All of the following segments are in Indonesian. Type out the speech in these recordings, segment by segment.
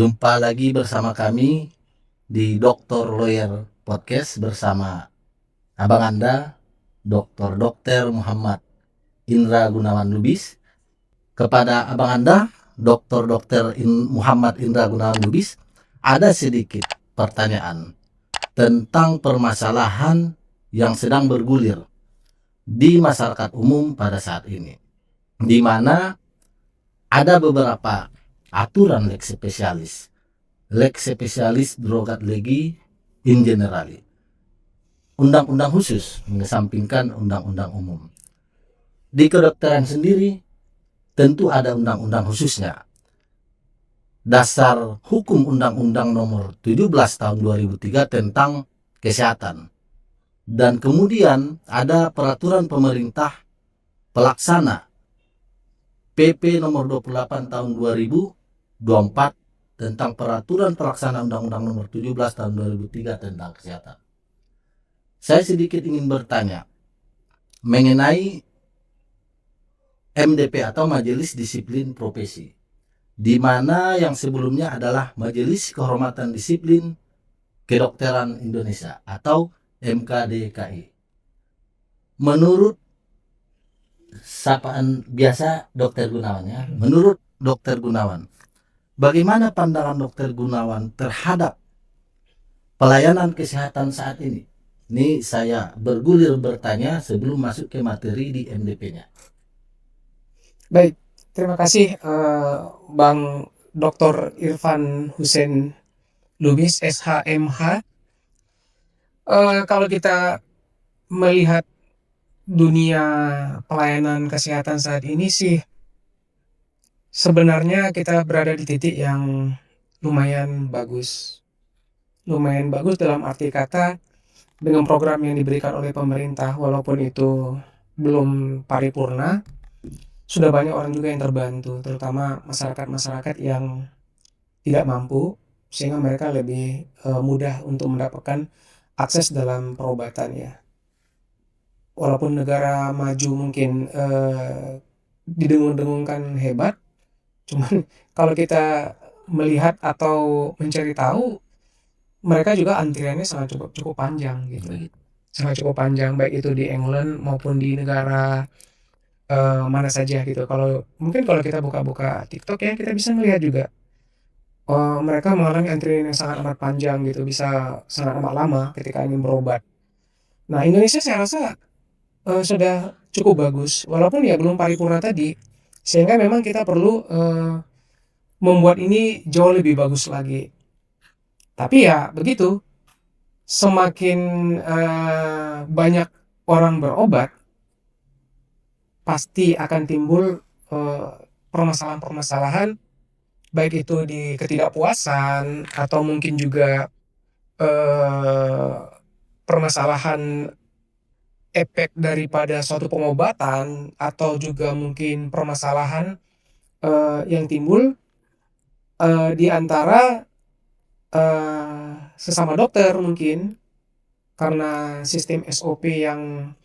Jumpa lagi bersama kami di Dr. Lawyer Podcast bersama Abang Anda, Dr. Muhammad Indra Gunawan Lubis. Kepada Abang Anda, Dr. Muhammad Indra Gunawan Lubis, ada sedikit pertanyaan tentang permasalahan yang sedang bergulir di masyarakat umum pada saat ini, di mana ada beberapa aturan lex spesialis drogat legi in generali, undang-undang khusus mengesampingkan undang-undang umum. Di kedokteran sendiri tentu ada undang-undang khususnya. Dasar hukum Undang-Undang nomor 17 tahun 2003 tentang kesehatan. Dan kemudian ada peraturan pemerintah pelaksana PP nomor 28 tahun 2024 tentang peraturan pelaksana Undang-Undang nomor 17 tahun 2003 tentang kesehatan. Saya sedikit ingin bertanya mengenai MDP atau Majelis Disiplin Profesi, di mana yang sebelumnya adalah Majelis Kehormatan Disiplin Kedokteran Indonesia atau MKDKI. Menurut sapaan biasa Dr. Gunawan ya, menurut Dr. Gunawan, bagaimana pandangan Dr. Gunawan terhadap pelayanan kesehatan saat ini? Ini saya bergulir bertanya sebelum masuk ke materi di MDP-nya. Baik, terima kasih Bang Dr. Irfan Hussein Lubis, SHMH. Kalau kita melihat dunia pelayanan kesehatan saat ini sih, sebenarnya kita berada di titik yang lumayan bagus. Lumayan bagus dalam arti kata dengan program yang diberikan oleh pemerintah, walaupun itu belum paripurna, sudah banyak orang juga yang terbantu, terutama masyarakat-masyarakat yang tidak mampu, sehingga mereka lebih mudah untuk mendapatkan akses dalam perobatan ya. Walaupun negara maju mungkin didengung-dengungkan hebat, cuman kalau kita melihat atau mencari tahu, mereka juga antriannya sangat cukup panjang gitu. Sangat cukup panjang, baik itu di England maupun di negara mana saja gitu. Mungkin kalau kita buka-buka TikTok ya, kita bisa melihat juga mereka mengalami antrian yang sangat amat panjang gitu, bisa sangat amat lama ketika ingin berobat. Nah, Indonesia saya rasa sudah cukup bagus, walaupun ya belum paripurna tadi, sehingga memang kita perlu membuat ini jauh lebih bagus lagi. Tapi ya begitu, semakin banyak orang berobat, pasti akan timbul permasalahan-permasalahan, baik itu di ketidakpuasan atau mungkin juga permasalahan efek daripada suatu pengobatan, atau juga mungkin permasalahan yang timbul di antara sesama dokter mungkin karena sistem SOP yang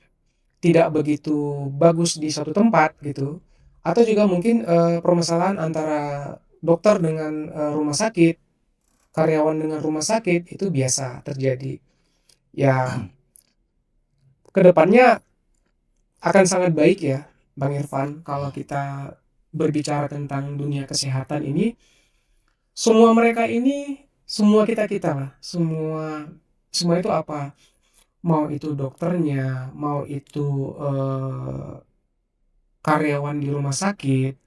tidak begitu bagus di suatu tempat gitu, atau juga mungkin permasalahan antara dokter dengan rumah sakit, karyawan dengan rumah sakit, itu biasa terjadi ya. Kedepannya akan sangat baik ya Bang Irfan, kalau kita berbicara tentang dunia kesehatan ini, semua mereka ini, semua kita lah, semua itu apa, mau itu dokternya, mau itu karyawan di rumah sakit,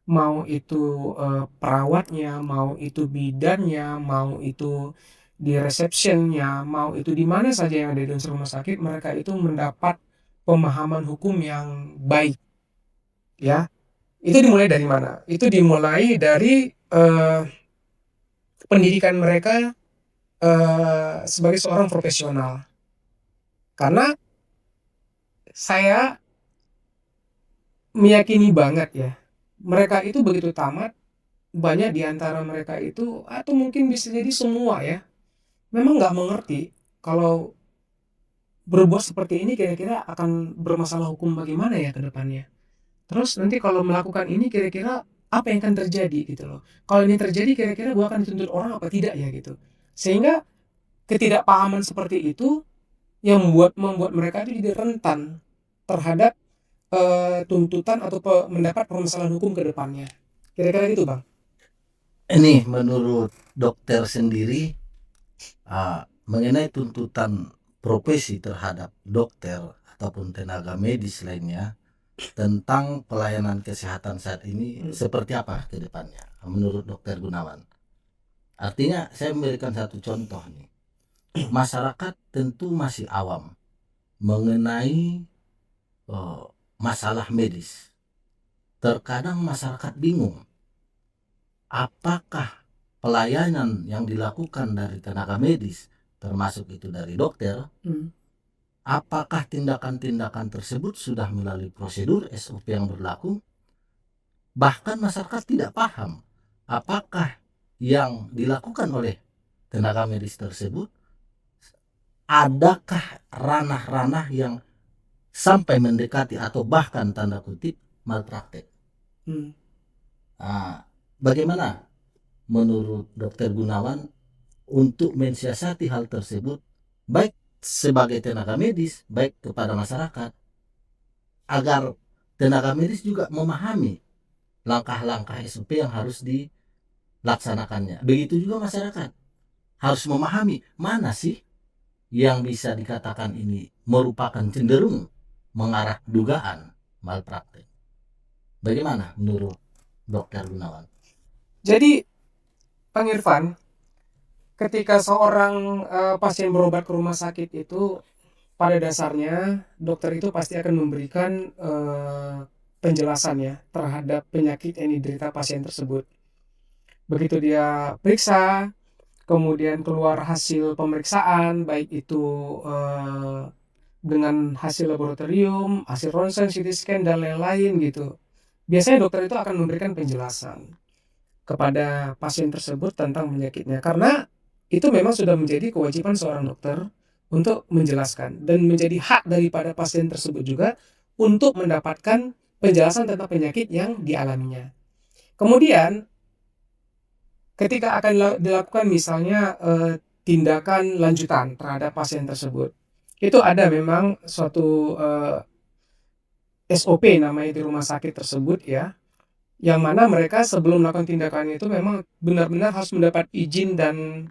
mau itu perawatnya, mau itu bidannya, mau itu di resepsionnya, mau itu di mana saja yang ada di rumah sakit, mereka itu mendapat pemahaman hukum yang baik ya. Itu dimulai dari mana? Itu dimulai dari pendidikan mereka sebagai seorang profesional. Karena saya meyakini banget ya, mereka itu begitu tamat, banyak di antara mereka itu, atau mungkin bisa jadi semua ya, memang nggak mengerti kalau berbuat seperti ini kira-kira akan bermasalah hukum bagaimana ya ke depannya. Terus nanti kalau melakukan ini kira-kira apa yang akan terjadi gitu loh. Kalau ini terjadi kira-kira gue akan dituntut orang apa tidak ya gitu. Sehingga ketidakpahaman seperti itu yang membuat mereka itu jadi rentan terhadap tuntutan atau mendapat permasalahan hukum ke depannya. Kira-kira gitu, Bang. Ini menurut dokter sendiri, mengenai tuntutan profesi terhadap dokter ataupun tenaga medis lainnya tentang pelayanan kesehatan saat ini seperti apa ke depannya menurut dokter Gunawan? Artinya saya memberikan satu contoh nih. Masyarakat tentu masih awam mengenai masalah medis. Terkadang masyarakat bingung apakah pelayanan yang dilakukan dari tenaga medis, termasuk itu dari dokter, apakah tindakan-tindakan tersebut sudah melalui prosedur SOP yang berlaku. Bahkan masyarakat tidak paham apakah yang dilakukan oleh tenaga medis tersebut adakah ranah-ranah yang sampai mendekati atau bahkan tanda kutip malpraktek. Bagaimana menurut dokter Gunawan untuk mensiasati hal tersebut, baik sebagai tenaga medis, baik kepada masyarakat, agar tenaga medis juga memahami langkah-langkah SOP yang harus dilaksanakannya. Begitu juga masyarakat harus memahami mana sih yang bisa dikatakan ini merupakan cenderung mengarah dugaan malpraktek. Bagaimana menurut dokter Gunawan? Jadi, Bang Irfan, ketika seorang pasien berobat ke rumah sakit itu, pada dasarnya dokter itu pasti akan memberikan penjelasan ya terhadap penyakit yang diderita pasien tersebut. Begitu dia periksa, kemudian keluar hasil pemeriksaan, baik itu dengan hasil laboratorium, hasil ronsen, CT scan, dan lain-lain gitu. Biasanya dokter itu akan memberikan penjelasan kepada pasien tersebut tentang penyakitnya. Karena itu memang sudah menjadi kewajiban seorang dokter untuk menjelaskan. Dan menjadi hak daripada pasien tersebut juga untuk mendapatkan penjelasan tentang penyakit yang dialaminya. Kemudian, ketika akan dilakukan misalnya tindakan lanjutan terhadap pasien tersebut, itu ada memang suatu SOP namanya di rumah sakit tersebut ya, yang mana mereka sebelum melakukan tindakan itu memang benar-benar harus mendapat izin dan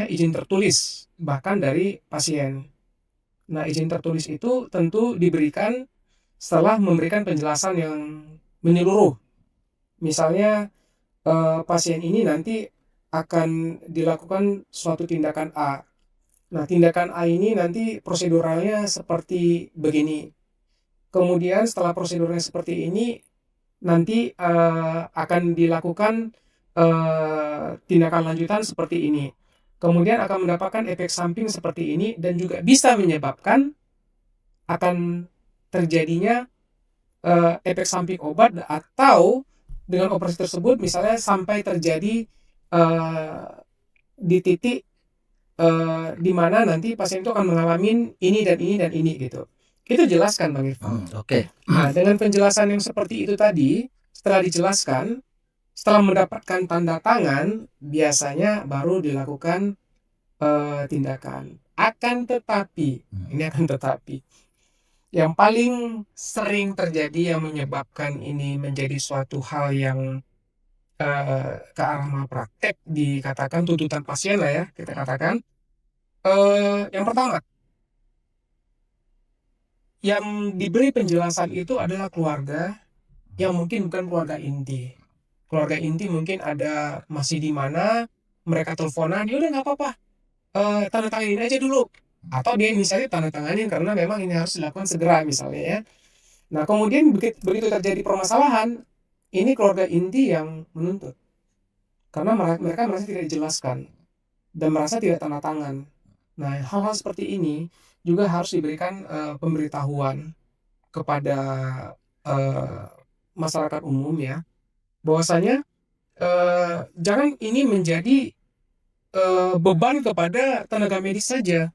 izin tertulis bahkan dari pasien. Nah, izin tertulis itu tentu diberikan setelah memberikan penjelasan yang menyeluruh. Misalnya pasien ini nanti akan dilakukan suatu tindakan A. Nah, tindakan A ini nanti proseduralnya seperti begini. Kemudian setelah prosedurnya seperti ini, nanti akan dilakukan tindakan lanjutan seperti ini. Kemudian akan mendapatkan efek samping seperti ini dan juga bisa menyebabkan akan terjadinya efek samping obat atau dengan operasi tersebut misalnya sampai terjadi di titik di mana nanti pasien itu akan mengalami ini dan ini dan ini gitu. Itu jelaskan Bang Irfan. Oke. Nah, dengan penjelasan yang seperti itu tadi, setelah dijelaskan, setelah mendapatkan tanda tangan, biasanya baru dilakukan tindakan. Akan tetapi, ini akan tetapi, yang paling sering terjadi yang menyebabkan ini menjadi suatu hal yang ke arah malpraktek, dikatakan tuntutan pasien lah ya, kita katakan. Yang pertama, yang diberi penjelasan itu adalah keluarga yang mungkin bukan keluarga inti. Keluarga inti mungkin ada masih di mana mereka teleponan, ya udah nggak apa-apa, tanda tanganin aja dulu. Atau dia misalnya tanda tanganin karena memang ini harus dilakukan segera misalnya ya. Nah, kemudian begitu terjadi permasalahan, ini keluarga inti yang menuntut. Karena mereka merasa tidak dijelaskan dan merasa tidak tanda tangan. Nah, hal-hal seperti ini juga harus diberikan pemberitahuan kepada masyarakat umum ya, bahwasanya jangan ini menjadi beban kepada tenaga medis saja.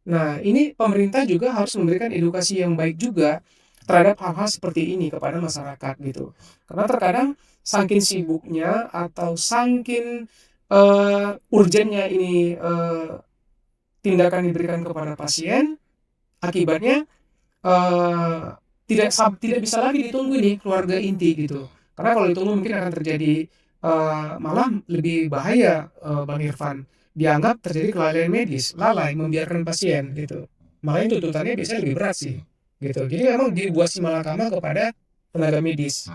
Nah, ini pemerintah juga harus memberikan edukasi yang baik juga terhadap hal-hal seperti ini kepada masyarakat gitu. Karena terkadang saking sibuknya atau saking urgennya ini tindakan diberikan kepada pasien, akibatnya eh, tidak bisa lagi ditunggu nih keluarga inti gitu. Karena kalau ditunggu mungkin akan terjadi malah lebih bahaya, Bang Irfan. Dianggap terjadi kelalaian medis, lalai membiarkan pasien gitu. Makanya tuntutannya biasanya lebih berat sih gitu. Jadi memang dibuat si malakama kepada tenaga medis.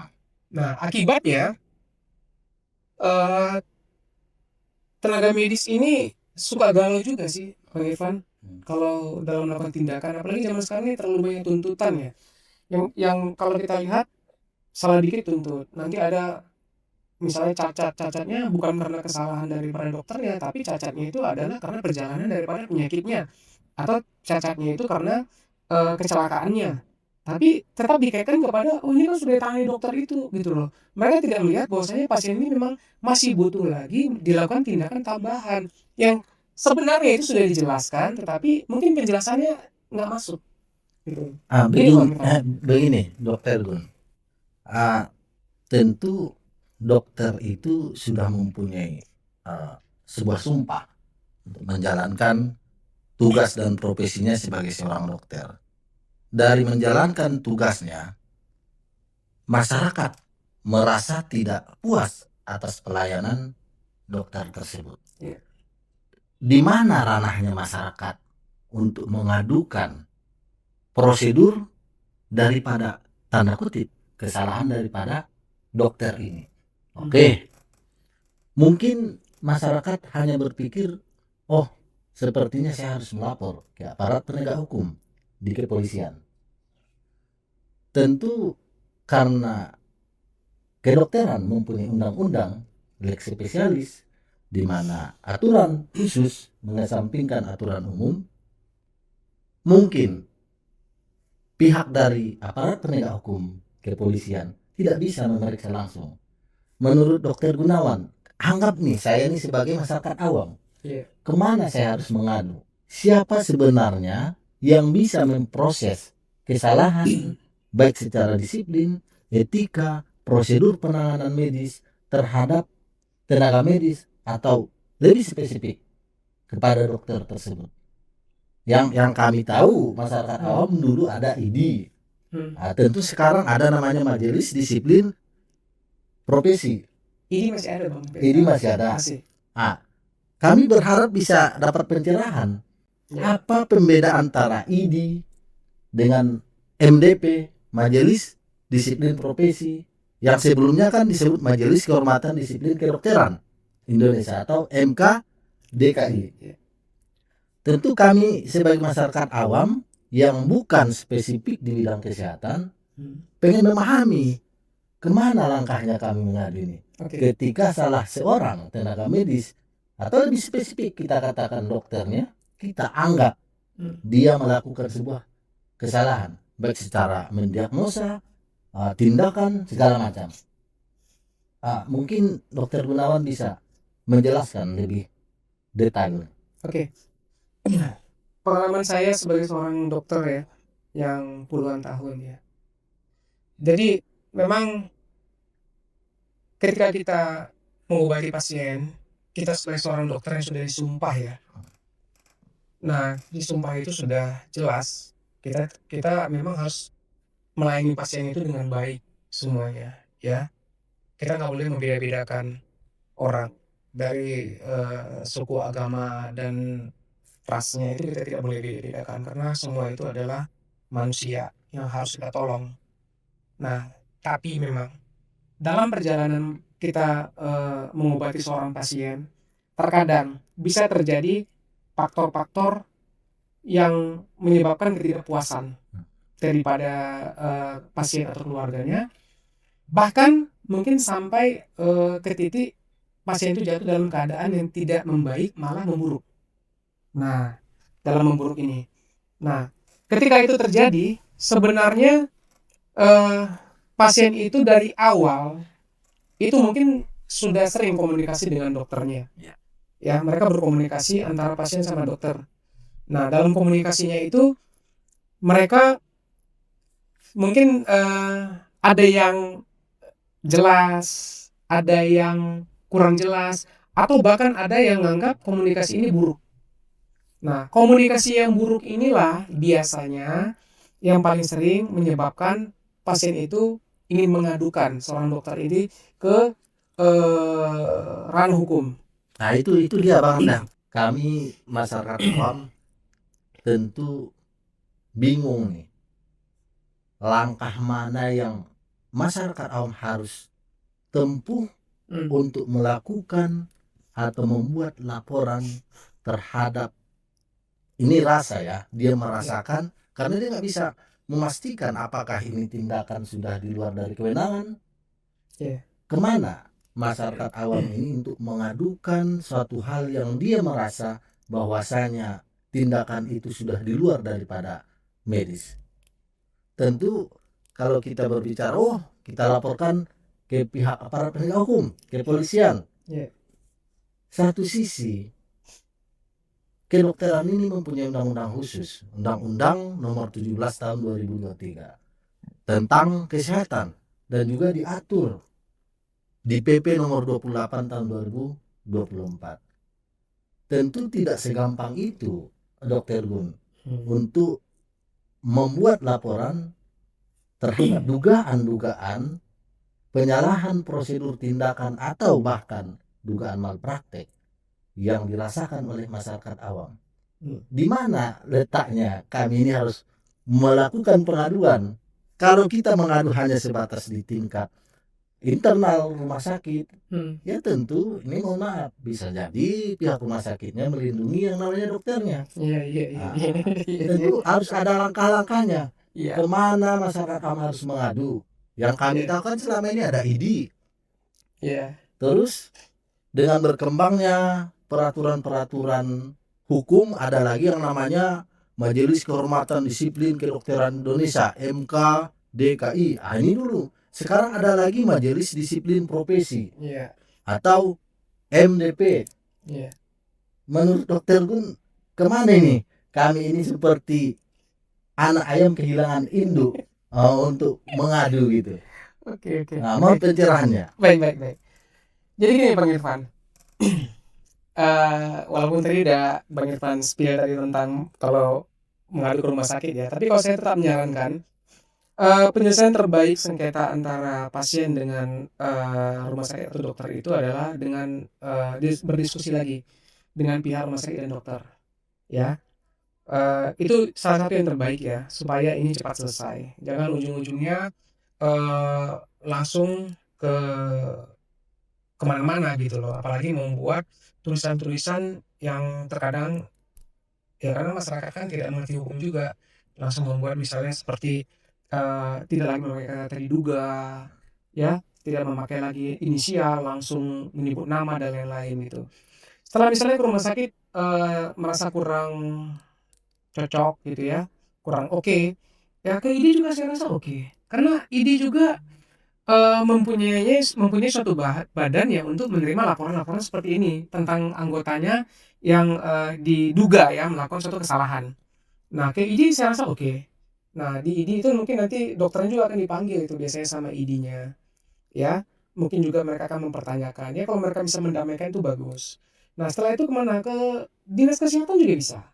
Nah, akibatnya eh, tenaga medis ini suka galau juga sih, Bang Irfan. Kalau dalam melakukan tindakan, apalagi zaman sekarang ini terlalu banyak tuntutan ya. Yang kalau kita lihat salah dikit tuntut. Nanti ada misalnya cacatnya bukan karena kesalahan daripada dokternya, tapi cacatnya itu adalah karena perjalanan daripada penyakitnya, atau cacatnya itu karena kecelakaannya. Tapi tetap dikaitkan kepada, oh ini kan sudah ditangani dokter itu, gitu loh. Mereka tidak melihat bahwasanya pasien ini memang masih butuh lagi dilakukan tindakan tambahan yang sebenarnya itu sudah dijelaskan, tetapi mungkin penjelasannya nggak masuk, gitu. Gitu, Bang Irfan. Begini, Dokter Gun. Tentu dokter itu sudah mempunyai sebuah sumpah untuk menjalankan tugas dan profesinya sebagai seorang dokter. Dari menjalankan tugasnya, masyarakat merasa tidak puas atas pelayanan dokter tersebut. Iya. Di mana ranahnya masyarakat untuk mengadukan prosedur daripada tanda kutip kesalahan daripada dokter ini? Oke. Mungkin masyarakat hanya berpikir, oh sepertinya saya harus melapor ke aparat penegak hukum di kepolisian. Tentu karena kedokteran mempunyai undang-undang lex spesialis di mana aturan khusus mengesampingkan aturan umum, mungkin pihak dari aparat penegak hukum kepolisian tidak bisa memeriksa langsung. Menurut Dokter Gunawan, anggap nih saya ini sebagai masyarakat awam, kemana saya harus mengadu? Siapa sebenarnya yang bisa memproses kesalahan baik secara disiplin, etika, prosedur penanganan medis terhadap tenaga medis atau lebih spesifik kepada dokter tersebut? Yang kami tahu masyarakat awam dulu ada ID. Nah, tentu sekarang ada namanya Majelis Disiplin Profesi. Ini masih ada, Bang. Ini masih ada. Nah, kami berharap bisa dapat pencerahan. Apa pembeda antara ID dengan MDP, Majelis Disiplin Profesi, yang sebelumnya kan disebut Majelis Kehormatan Disiplin Kedokteran Indonesia atau MKDKI. Tentu kami sebagai masyarakat awam yang bukan spesifik di bidang kesehatan pengen memahami kemana langkahnya kami mengadu ini. Ketika salah seorang tenaga medis atau lebih spesifik kita katakan dokternya, kita anggap dia melakukan sebuah kesalahan baik secara mendiagnosa, tindakan segala macam. Mungkin Dokter Gunawan bisa menjelaskan lebih detail. Oke. Pengalaman saya sebagai seorang dokter ya, yang puluhan tahun ya. Jadi memang ketika kita mengobati pasien, kita sebagai seorang dokter yang sudah disumpah ya. Nah, di sumpah itu sudah jelas kita memang harus melayani pasien itu dengan baik semuanya ya. Kita nggak boleh membeda-bedakan orang dari suku, agama, dan rasnya, itu kita tidak boleh beda-bedakan karena semua itu adalah manusia yang harus kita tolong. Nah, tapi memang dalam perjalanan kita mengobati seorang pasien, terkadang bisa terjadi faktor-faktor yang menyebabkan ketidakpuasan daripada pasien atau keluarganya, bahkan mungkin sampai ke titik pasien itu jatuh dalam keadaan yang tidak membaik, malah memburuk. Nah, dalam memburuk ini, nah ketika itu terjadi, sebenarnya pasien itu dari awal itu mungkin sudah sering komunikasi dengan dokternya. Ya, mereka berkomunikasi antara pasien sama dokter. Nah, dalam komunikasinya itu mereka Mungkin ada yang jelas, ada yang kurang jelas, atau bahkan ada yang menganggap komunikasi ini buruk. Nah, komunikasi yang buruk inilah biasanya yang paling sering menyebabkan pasien itu ingin mengadukan seorang dokter ini ke ranah hukum. Nah, itu dia Bang Andang. Kami masyarakat awam tentu bingung nih. Langkah mana yang masyarakat awam harus tempuh untuk melakukan atau membuat laporan terhadap ini rasa ya, dia merasakan karena dia nggak bisa memastikan apakah ini tindakan sudah di luar dari kewenangan. Kemana masyarakat awam ini untuk mengadukan suatu hal yang dia merasa bahwasanya tindakan itu sudah di luar daripada medis. Tentu kalau kita berbicara, oh kita laporkan ke pihak aparat penegak hukum, ke polisian. Satu sisi, kedokteran ini mempunyai undang-undang khusus, Undang-Undang Nomor 17 Tahun 2023 tentang kesehatan dan juga diatur di PP Nomor 28 Tahun 2024. Tentu tidak segampang itu, Dokter Gun, untuk membuat laporan terhadap dugaan-dugaan penyalahan prosedur tindakan atau bahkan dugaan malpraktek yang dirasakan oleh masyarakat awam. Di mana letaknya kami ini harus melakukan pengaduan? Kalau kita mengadu hanya sebatas di tingkat internal rumah sakit, ya tentu ini mohon maaf bisa jadi pihak rumah sakitnya melindungi yang namanya dokternya. Tentu harus ada langkah-langkahnya. Kemana masyarakat kami harus mengadu? Yang kami tahu kan selama ini ada ID. Terus dengan berkembangnya peraturan-peraturan hukum ada lagi yang namanya Majelis Kehormatan Disiplin Kedokteran Indonesia MKDKI. Ini dulu. Sekarang ada lagi Majelis Disiplin Profesi atau MDP. Menurut Dokter Gun, kemana ini? Kami ini seperti anak ayam kehilangan induk untuk mengadu gitu. Nah, mau pencerahannya. Baik. Jadi gini Bang Irfan, walaupun tadi udah Bang Irfan spill tadi tentang kalau mengadu ke rumah sakit ya, tapi kalau saya tetap menyarankan penyelesaian terbaik sengketa antara pasien dengan rumah sakit atau dokter itu adalah dengan berdiskusi lagi dengan pihak rumah sakit dan dokter, ya. Itu salah satu yang terbaik ya, supaya ini cepat selesai. Jangan ujung-ujungnya langsung ke kemana-mana gitu loh. Apalagi membuat tulisan-tulisan yang terkadang ya karena masyarakat kan tidak mengerti hukum juga, langsung membuat misalnya seperti tidak lagi memakai kata diduga, ya, tidak memakai lagi inisial, langsung menyebut nama dan lain-lain gitu. Setelah misalnya ke rumah sakit merasa kurang cocok gitu ya, kurang oke, ya ke ID juga saya rasa oke. Karena ID juga mempunyai suatu badan ya untuk menerima laporan-laporan seperti ini tentang anggotanya yang diduga ya melakukan suatu kesalahan. Nah, ke ID saya rasa oke. Nah, di ID itu mungkin nanti dokternya juga akan dipanggil itu biasanya sama ID-nya, ya. Mungkin juga mereka akan mempertanyakan. Ya kalau mereka bisa mendamaikan itu bagus. Nah, setelah itu kemana? Ke dinas kesehatan juga bisa.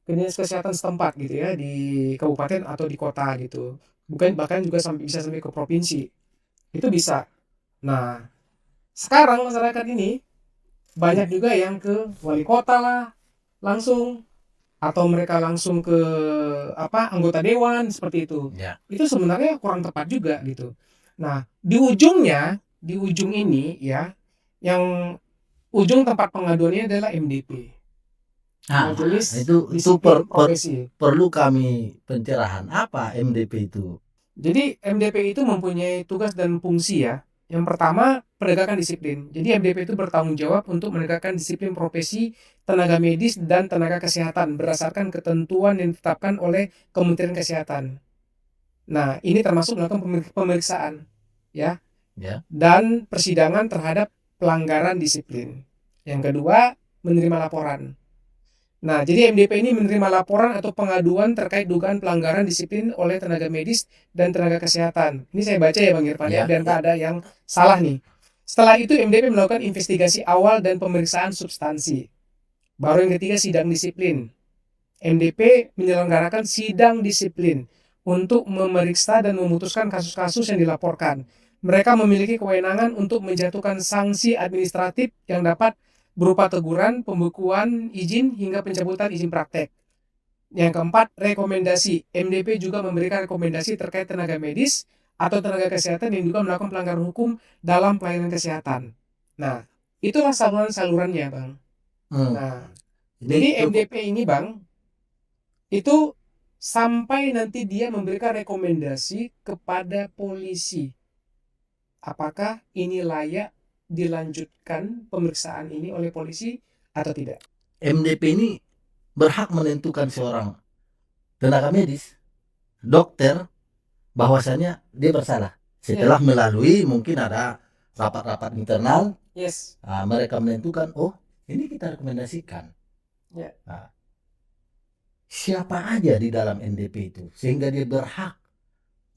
Ke dinas kesehatan setempat gitu ya di kabupaten atau di kota gitu. Bukan bahkan juga bisa sampai ke provinsi. Itu bisa. Nah, sekarang masyarakat ini banyak juga yang ke wali kota lah langsung, atau mereka langsung ke anggota dewan seperti itu. Itu sebenarnya kurang tepat juga gitu. Nah, di ujung ini ya, yang ujung tempat pengaduannya adalah MDP. Majelis itu perlu kami pencerahan apa MDP itu. Jadi MDP itu mempunyai tugas dan fungsi ya. Yang pertama, penegakan disiplin. Jadi MDP itu bertanggung jawab untuk menegakkan disiplin profesi tenaga medis dan tenaga kesehatan berdasarkan ketentuan yang ditetapkan oleh Kementerian Kesehatan. Nah, ini termasuk melakukan pemeriksaan ya. Dan persidangan terhadap pelanggaran disiplin. Yang kedua, menerima laporan. Nah, jadi MDP ini menerima laporan atau pengaduan terkait dugaan pelanggaran disiplin oleh tenaga medis dan tenaga kesehatan. Ini saya baca ya Bang Irfan ya, Ya, biar nggak ya. ada yang salah nih. Setelah itu MDP melakukan investigasi awal dan pemeriksaan substansi. Baru yang ketiga sidang disiplin. MDP menyelenggarakan sidang disiplin untuk memeriksa dan memutuskan kasus-kasus yang dilaporkan. Mereka memiliki kewenangan untuk menjatuhkan sanksi administratif yang dapat berupa teguran, pembekuan izin, hingga pencabutan izin praktek. Yang keempat, rekomendasi. MDP juga memberikan rekomendasi terkait tenaga medis atau tenaga kesehatan yang juga melakukan pelanggaran hukum dalam pelayanan kesehatan. Nah, itulah saluran-salurannya, Bang. Hmm. Nah, Ini jadi cukup. MDP ini, Bang, itu sampai nanti dia memberikan rekomendasi kepada polisi. Apakah ini layak dilanjutkan pemeriksaan ini oleh polisi atau tidak? MDP ini berhak menentukan seorang tenaga medis, dokter, bahwasannya dia bersalah. Setelah melalui mungkin ada rapat-rapat internal, Yes. mereka menentukan, oh ini kita rekomendasikan. Ya. Nah, siapa aja di dalam NDP itu sehingga dia berhak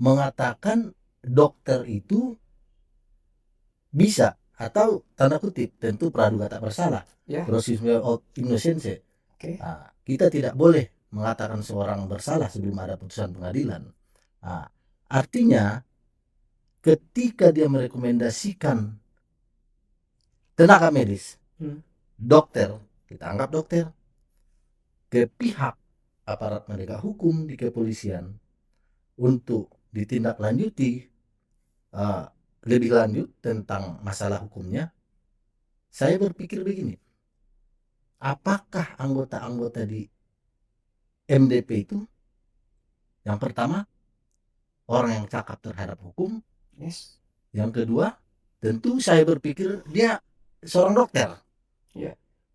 mengatakan dokter itu bisa atau tanda kutip tentu praduga tak bersalah, Ya. presumption of innocence. Oke. Kita tidak boleh mengatakan seorang bersalah sebelum ada putusan pengadilan. Artinya ketika dia merekomendasikan tenaga medis, dokter, kita anggap dokter, ke pihak aparat penegak hukum di kepolisian untuk ditindaklanjuti lebih lanjut tentang masalah hukumnya, saya berpikir begini, apakah anggota-anggota di MDP itu yang pertama orang yang cakap terhadap hukum, Yes. yang kedua tentu saya berpikir dia seorang dokter,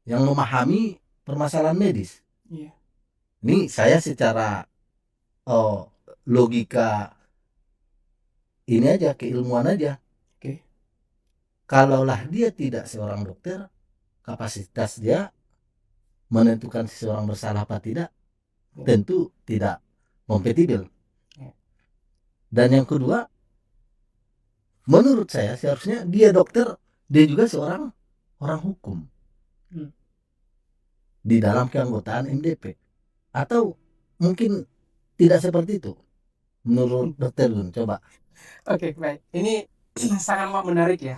yang memahami permasalahan medis. Ini saya secara logika ini aja, keilmuan aja. Kalaulah dia tidak seorang dokter, kapasitas dia menentukan seseorang bersalah apa tidak tentu tidak kompatibel. Dan yang kedua, menurut saya seharusnya dia dokter, dia juga seorang orang hukum di dalam keanggotaan MDP. Atau mungkin tidak seperti itu menurut Dr. Gun, coba. Oke, baik. Ini sangat menarik ya.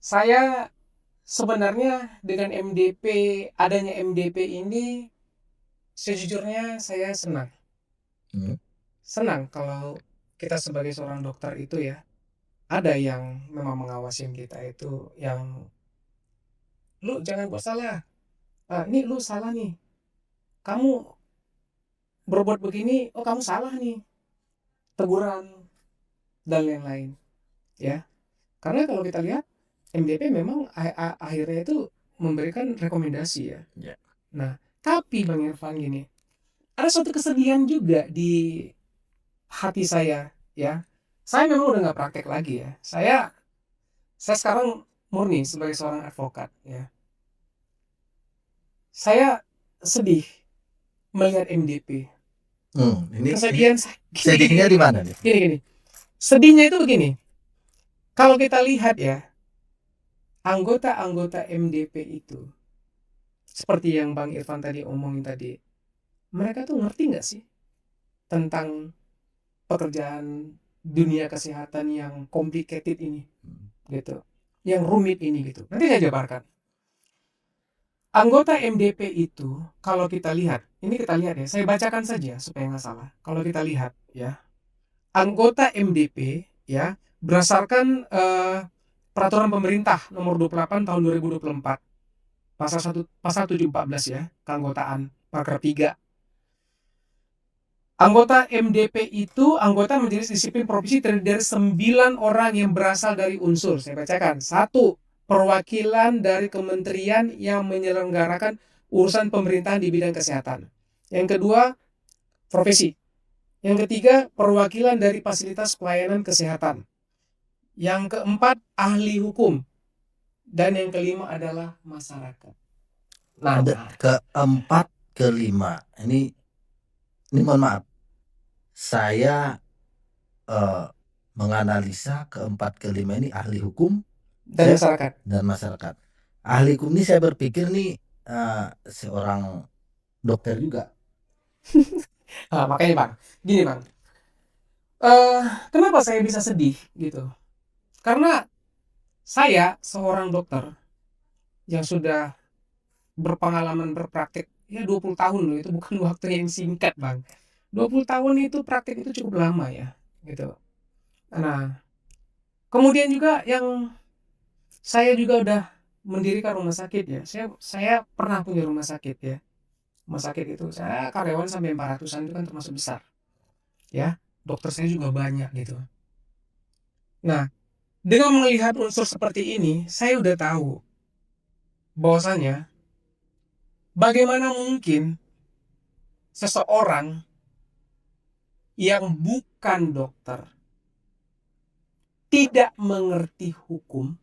Saya sebenarnya dengan adanya MDP ini, sejujurnya saya senang. Senang kalau kita sebagai seorang dokter itu ya, ada yang memang mengawasin kita itu, yang lu jangan buat salah, ini lu salah nih, kamu berbuat begini, oh kamu salah nih, teguran dan lain-lain ya. Karena kalau kita lihat MDP memang akhirnya itu memberikan rekomendasi ya. Nah, tapi Bang Irfan gini, ada suatu kesedihan juga di hati saya ya. Saya memang udah nggak praktek lagi ya. Saya sekarang murni sebagai seorang advokat ya. Saya sedih melihat MDP. Kesedihan sedihnya di mana nih? Gini. Sedihnya itu begini. Kalau kita lihat ya, anggota-anggota MDP itu, seperti yang Bang Irfan tadi omongin tadi, mereka tuh ngerti nggak sih tentang pekerjaan dunia kesehatan yang complicated ini, gitu, yang rumit ini gitu. Nanti saya jabarkan. Anggota MDP itu, kalau kita lihat, ini kita lihat ya, saya bacakan saja supaya nggak salah. Kalau kita lihat ya, anggota MDP ya, berdasarkan peraturan pemerintah nomor 28 tahun 2024 pasal 714 ya, keanggotaan paragraf 3. Anggota MDP itu anggota majelis disiplin provinsi terdiri dari 9 orang yang berasal dari unsur, saya bacakan. 1. Perwakilan dari kementerian yang menyelenggarakan urusan pemerintahan di bidang kesehatan. Yang kedua, profesi. Yang ketiga, perwakilan dari fasilitas pelayanan kesehatan. Yang keempat, ahli hukum. Dan yang kelima adalah masyarakat. Nah, keempat, kelima. Ini mohon maaf. Saya menganalisa keempat, kelima ini ahli hukum dan masyarakat. dan masyarakat. Ahli hukum ini saya berpikir nih seorang dokter juga. Makanya Bang, gini Bang, kenapa saya bisa sedih gitu? Karena saya seorang dokter yang sudah berpengalaman berpraktik ya 20 tahun loh, itu bukan waktu yang singkat Bang. 20 tahun itu praktik itu cukup lama ya gitu. Nah, kemudian juga yang saya juga udah mendirikan rumah sakit ya. Saya pernah punya rumah sakit ya. Rumah sakit itu saya karyawan sampai 400-an itu kan termasuk besar. Ya, dokter saya juga banyak gitu. Nah, dengan melihat unsur seperti ini, saya udah tahu bahwasannya bagaimana mungkin seseorang yang bukan dokter tidak mengerti hukum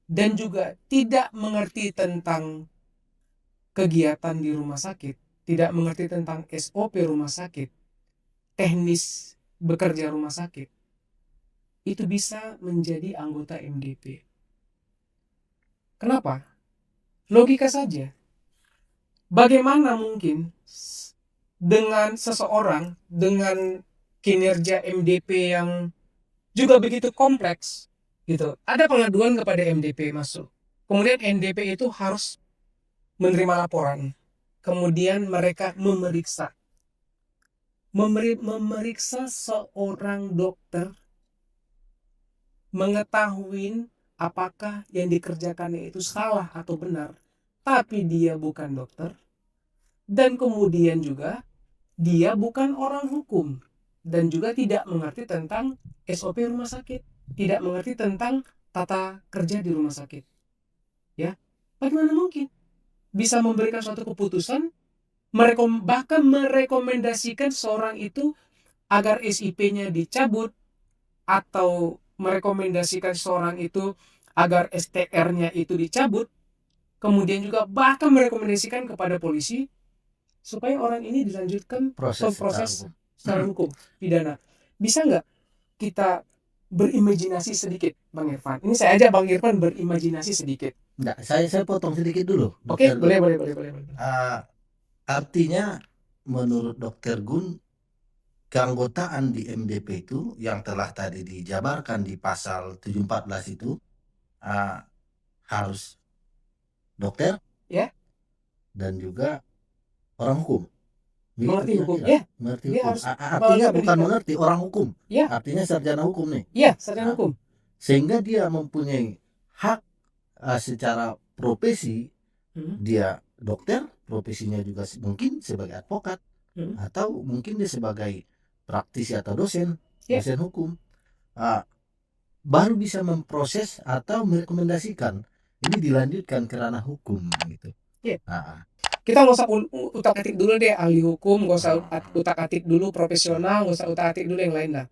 dan juga tidak mengerti tentang kegiatan di rumah sakit, tidak mengerti tentang SOP rumah sakit, teknis bekerja rumah sakit, itu bisa menjadi anggota MDP. Kenapa? Logika saja. Bagaimana mungkin dengan seseorang dengan kinerja MDP yang juga begitu kompleks gitu, ada pengaduan kepada MDP masuk, kemudian MDP itu harus menerima laporan, kemudian mereka memeriksa seorang dokter, mengetahui apakah yang dikerjakannya itu salah atau benar, tapi dia bukan dokter, dan kemudian juga dia bukan orang hukum dan juga tidak mengerti tentang SOP rumah sakit, tidak mengerti tentang tata kerja di rumah sakit. Ya, bagaimana mungkin bisa memberikan suatu keputusan, bahkan merekomendasikan seorang itu agar SIP-nya dicabut, atau merekomendasikan seorang itu agar STR-nya itu dicabut, kemudian juga bahkan merekomendasikan kepada polisi supaya orang ini dilanjutkan proses secara hukum pidana. Bisa nggak kita berimajinasi sedikit, Bang Irfan? Ini saya ajak Bang Irfan berimajinasi sedikit. Nggak, saya potong sedikit dulu. Oke, Dokter boleh. artinya menurut Dokter Gun, keanggotaan di MDP itu yang telah tadi dijabarkan di pasal 714 itu harus dokter Ya. dan juga orang hukum. Mengerti Begitu hukum. kira-kira. Ya. Mengerti Dia hukum. harus Artinya kepala bukan pendidikan. mengerti, orang hukum. Ya. Artinya sarjana hukum nih. Ya, sarjana hukum. Sehingga dia mempunyai hak secara profesi, dia dokter, profesinya juga mungkin sebagai advokat, atau mungkin dia sebagai praktisi atau dosen hukum, baru bisa memproses atau merekomendasikan ini dilanjutkan ke ranah hukum gitu. Kita nggak usah utak-atik dulu deh ahli hukum, nggak usah utak-atik dulu profesional, nggak usah utak-atik dulu yang lain lah.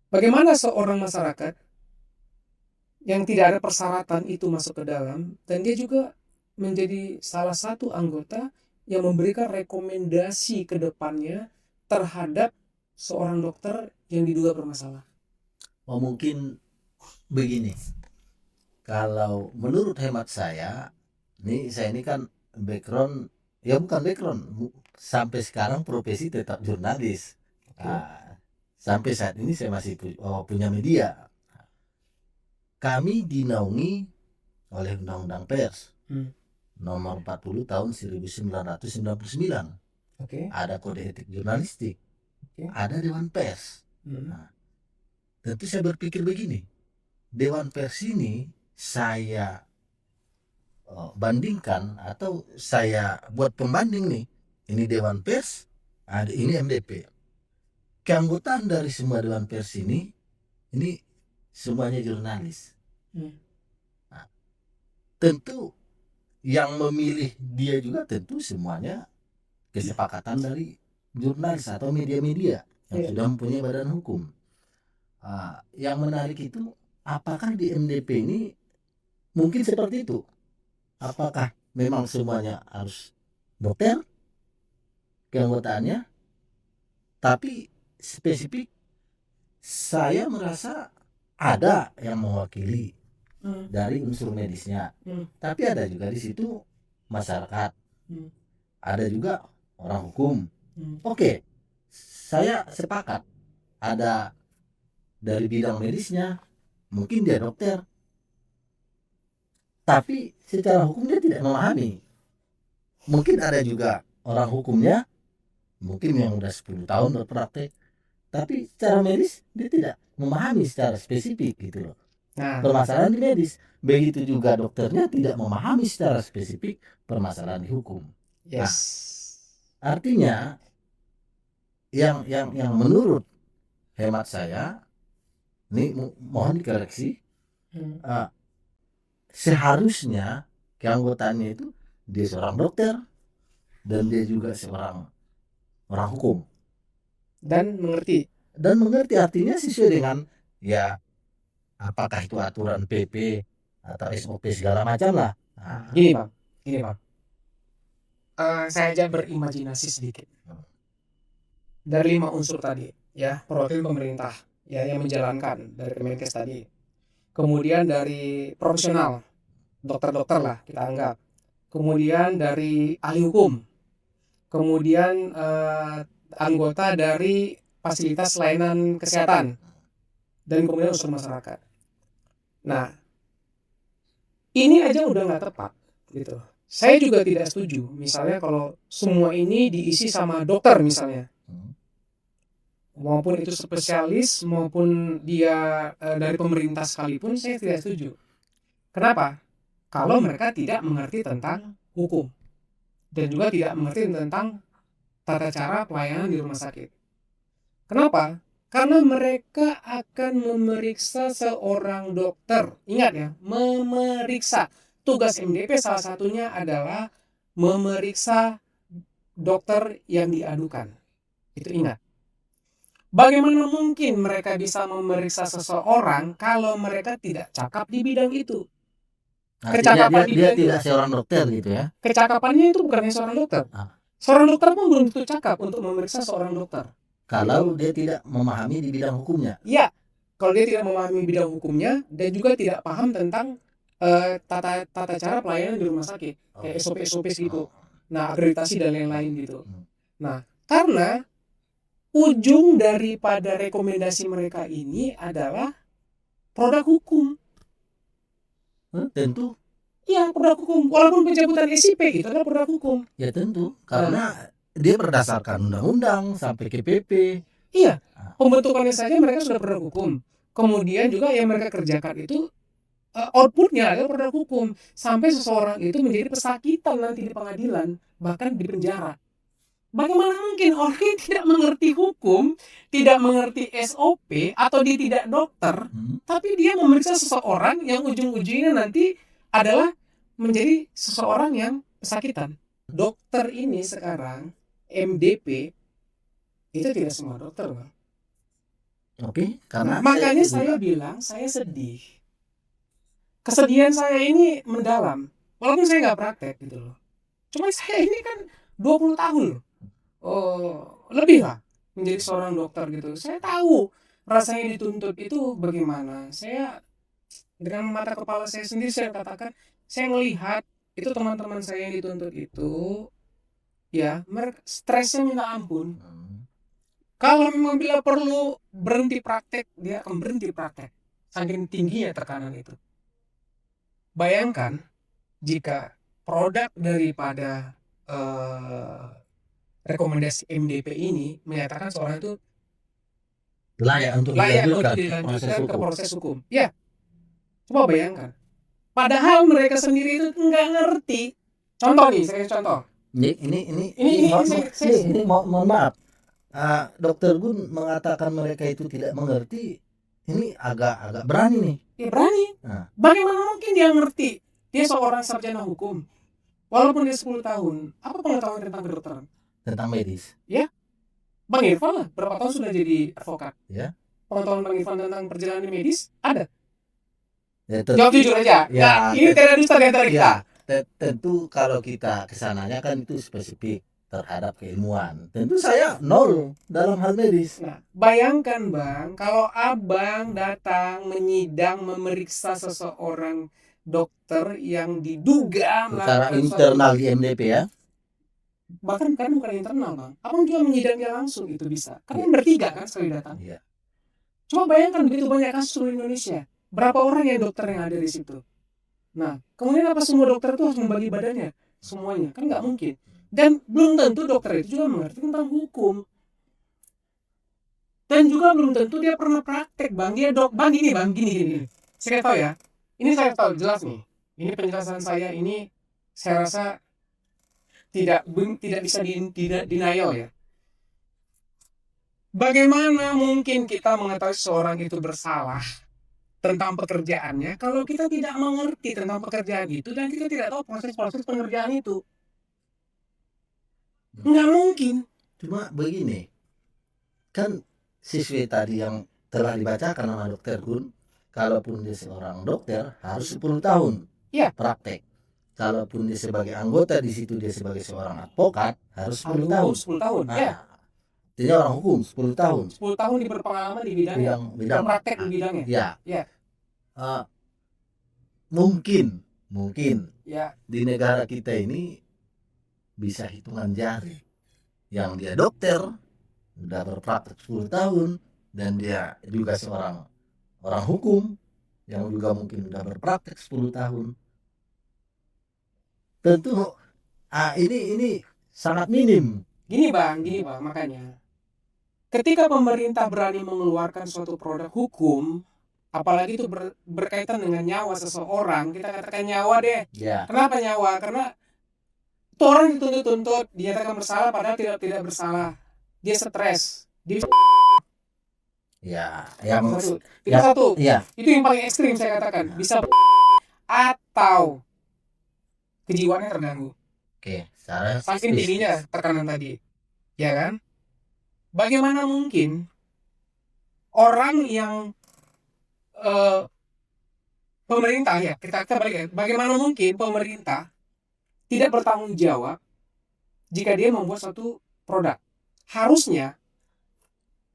Bagaimana seorang masyarakat yang tidak ada persyaratan itu masuk ke dalam, dan dia juga menjadi salah satu anggota yang memberikan rekomendasi ke depannya terhadap seorang dokter yang diduga bermasalah? Mungkin begini, kalau menurut hemat saya, saya ini kan background, ya bukan background, sampai sekarang profesi tetap jurnalis. Sampai saat ini saya masih punya media. Kami dinaungi oleh Undang-Undang Pers nomor 40 tahun 1999. Ada kode etik jurnalistik, ada Dewan Pers. Tentu saya berpikir begini, Dewan Pers ini saya bandingkan atau saya buat pembanding nih, ini Dewan Pers, ada ini MDP. Keanggotaan dari semua Dewan Pers ini semuanya jurnalis. Tentu yang memilih dia juga tentu semuanya kesepakatan dari jurnalis atau media-media yang sudah mempunyai badan hukum. Yang menarik itu, apakah di MDP ini mungkin seperti itu? Apakah memang semuanya harus dokter keanggotaannya, tapi spesifik saya merasa ada yang mewakili dari unsur medisnya, tapi ada juga di situ masyarakat, ada juga orang hukum. Oke, saya sepakat ada dari bidang medisnya, mungkin dia dokter, tapi secara hukum dia tidak memahami. Mungkin ada juga orang hukumnya, mungkin yang udah 10 tahun berpraktek, tapi secara medis dia tidak memahami secara spesifik gitu loh. Nah, Permasalahan di medis, begitu juga dokternya tidak memahami secara spesifik permasalahan di hukum. yes. Artinya yang menurut hemat saya, ini mohon dikoreksi, seharusnya keanggotaannya itu dia seorang dokter dan dia juga seorang orang hukum Dan mengerti. artinya sesuai dengan ya apakah itu aturan PP atau SOP segala macam lah. Nah, Gini bang. Saya aja berimajinasi sedikit. Dari 5 unsur tadi, ya, perwakilan pemerintah, ya, yang menjalankan dari Kemenkes tadi. Kemudian dari profesional, dokter-dokter lah kita anggap. Kemudian dari ahli hukum. Kemudian anggota dari fasilitas layanan kesehatan. Dan kemudian unsur masyarakat. Nah, ini aja udah nggak tepat, gitu. Saya juga tidak setuju, misalnya kalau semua ini diisi sama dokter misalnya, maupun itu spesialis maupun dia dari pemerintah sekalipun, saya tidak setuju. Kenapa? Kalau mereka tidak mengerti tentang hukum dan juga tidak mengerti tentang tata cara pelayanan di rumah sakit. Kenapa? Karena mereka akan memeriksa seorang dokter. Ingat ya, memeriksa. Tugas MDP salah satunya adalah memeriksa dokter yang diadukan. Itu ingat. Bagaimana mungkin mereka bisa memeriksa seseorang kalau mereka tidak cakap di bidang itu? artinya dia tidak seorang dokter gitu ya. Kecakapannya itu bukannya seorang dokter. Seorang dokter pun belum tentu cakap untuk memeriksa seorang dokter. Kalau dia tidak memahami di bidang hukumnya. Ya, kalau dia tidak memahami bidang hukumnya dan juga tidak paham tentang tata cara pelayanan di rumah sakit, kayak SOP gitu. Nah, akreditasi dan lain-lain gitu. Nah, karena ujung daripada rekomendasi mereka ini adalah produk hukum. Tentu. Iya, produk hukum. Walaupun pencabutan SIP itu adalah produk hukum. Ya tentu, karena dia berdasarkan undang-undang sampai ke PP. Iya, pembentukannya saja mereka sudah produk hukum. Kemudian juga yang mereka kerjakan itu outputnya adalah produk hukum. Sampai seseorang itu menjadi pesakitan nanti di pengadilan, bahkan di penjara. Bagaimana mungkin orang yang tidak mengerti hukum, tidak mengerti SOP, atau dia tidak dokter, tapi dia memeriksa seseorang yang ujung-ujungnya nanti adalah menjadi seseorang yang pesakitan. Dokter ini sekarang, MDP, itu tidak semua dokter, Bang. Oke, karena makanya saya bilang, saya sedih. Kesedihan saya ini mendalam. Walaupun saya nggak praktek gitu loh. Cuma saya ini kan 20 tahun loh. Lebih lah menjadi seorang dokter gitu. Saya tahu rasanya dituntut itu bagaimana. Saya dengan mata kepala saya sendiri saya katakan, saya melihat itu teman-teman saya yang dituntut itu, ya, mereka stresnya minta ampun. Kalau memang bila perlu berhenti praktek, dia akan berhenti praktek. Saking tingginya tekanan itu. Bayangkan jika produk daripada rekomendasi MDP ini menyatakan seorang itu layak untuk dilanjutkan ke proses hukum. Ya, coba bayangkan. Padahal mereka sendiri itu nggak ngerti. Contoh nih, saya contoh. Ini mohon maaf. Dokter Gun mengatakan mereka itu tidak mengerti. Ini agak berani nih. Ya berani. Bagaimana mungkin dia ngerti? Dia seorang sarjana hukum. Walaupun dia 10 tahun, apa pengetahuan tentang kedokteran? Tentang medis. Ya. Bang Irfan lah, berapa tahun sudah jadi advokat? Ya. Pengetahuan Bang Irfan tentang perjalanan medis ada? Ya, jawab jujur aja. Ya, ini tidak dusta di antara kita. tentu kalau kita kesananya kan itu spesifik terhadap keilmuan. Tentu saya nol dalam hal medis. Nah, bayangkan Bang, kalau Abang datang menyidang memeriksa seseorang dokter yang diduga Secara melakukan suatu, internal di MDP ya. bahkan kan bukan internal Bang, Abang juga menyidang dia langsung, itu bisa. Kan bertiga kan sekali datang. Iya. Coba bayangkan begitu banyak kasus seluruh Indonesia, berapa orang ya dokter yang ada di situ. Nah, kemudian apa semua dokter itu harus membagi badannya semuanya? Kan nggak mungkin. Dan belum tentu dokter itu juga mengerti tentang hukum. Dan juga belum tentu dia pernah praktek Bang. Dia Bang gini. Saya tahu ya. Ini saya tahu jelas nih. Ini penjelasan saya ini saya rasa tidak bisa denial ya. Bagaimana mungkin kita mengetahui seorang itu bersalah tentang pekerjaannya kalau kita tidak mengerti tentang pekerjaan itu dan kita tidak tahu proses-proses pengerjaan itu? Nggak mungkin. Cuma begini, kan siswi tadi yang telah dibacakan sama Dokter Gun, kalaupun dia seorang dokter harus 10 tahun Iya. praktek. Kalaupun dia sebagai anggota di situ, dia sebagai seorang advokat harus 10 tahun. 10 tahun. Nah, Ya. artinya orang hukum 10 tahun. 10 tahun di berpengalaman di bidangnya. Bidang Praktek di bidangnya. Ya. Ya. Mungkin Ya. di negara kita ini bisa hitungan jari yang dia dokter udah berpraktek 10 tahun dan dia juga seorang orang hukum yang juga mungkin udah berpraktek 10 tahun. Tentu ini sangat minim. Gini bang, makanya ketika pemerintah berani mengeluarkan suatu produk hukum, apalagi itu berkaitan dengan nyawa seseorang, kita katakan nyawa deh. Ya. Kenapa nyawa? Karena itu orang dituntut, dinyatakan bersalah padahal tidak bersalah. Dia stres. Dia Ya, yang satu. Ya. Itu yang paling ekstrim saya katakan. Bisa atau kejiwaannya terganggu. Oke, secara saking tingginya tekanan tadi. Ya kan? Bagaimana mungkin orang yang pemerintah ya, kita balik ya. Bagaimana mungkin pemerintah tidak bertanggung jawab jika dia membuat suatu produk? Harusnya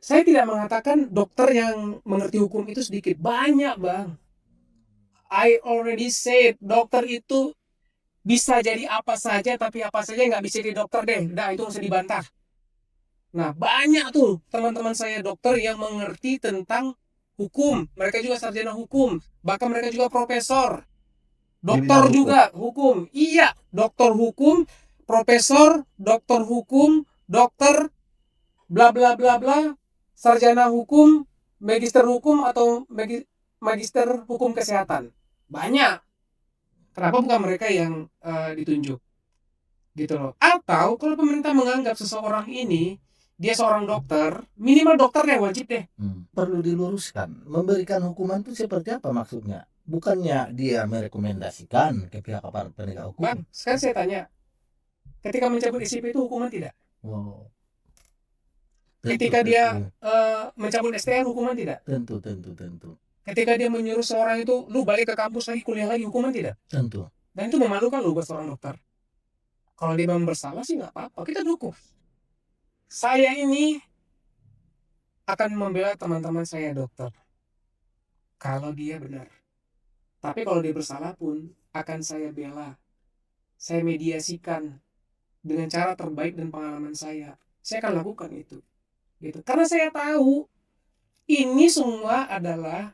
saya tidak mengatakan dokter yang mengerti hukum itu sedikit, banyak bang. I already said dokter itu bisa jadi apa saja, tapi apa saja nggak bisa jadi dokter deh. Nah itu mesti dibantah. Nah banyak tuh teman-teman saya dokter yang mengerti tentang hukum. Mereka juga sarjana hukum, bahkan mereka juga profesor. Dokter juga hukum. Iya, dokter hukum, profesor, dokter hukum, dokter bla bla bla bla, sarjana hukum, magister hukum atau magister hukum kesehatan. Banyak. Kenapa bukan mereka yang ditunjuk? Gitu loh. Atau kalau pemerintah menganggap seseorang ini dia seorang dokter, minimal dokternya wajib deh. Perlu diluruskan. Memberikan hukuman itu seperti apa maksudnya? Bukannya dia merekomendasikan ke pihak aparat penegak hukum. Bang, sekarang saya tanya, ketika mencabut SIP itu hukuman tidak? Wow. Ketika dia mencabut STR hukuman tidak? Tentu. Ketika dia menyuruh seorang itu, lu balik ke kampus lagi, kuliah lagi, hukuman tidak? Tentu. Dan itu memalukan lu buat seorang dokter. Kalau dia memang bersalah sih nggak apa-apa, kita dukung. Saya ini akan membela teman-teman saya dokter kalau dia benar. Tapi kalau dia bersalah pun akan saya bela. Saya mediasikan dengan cara terbaik dan pengalaman saya. Saya akan lakukan itu. Gitu. Karena saya tahu ini semua adalah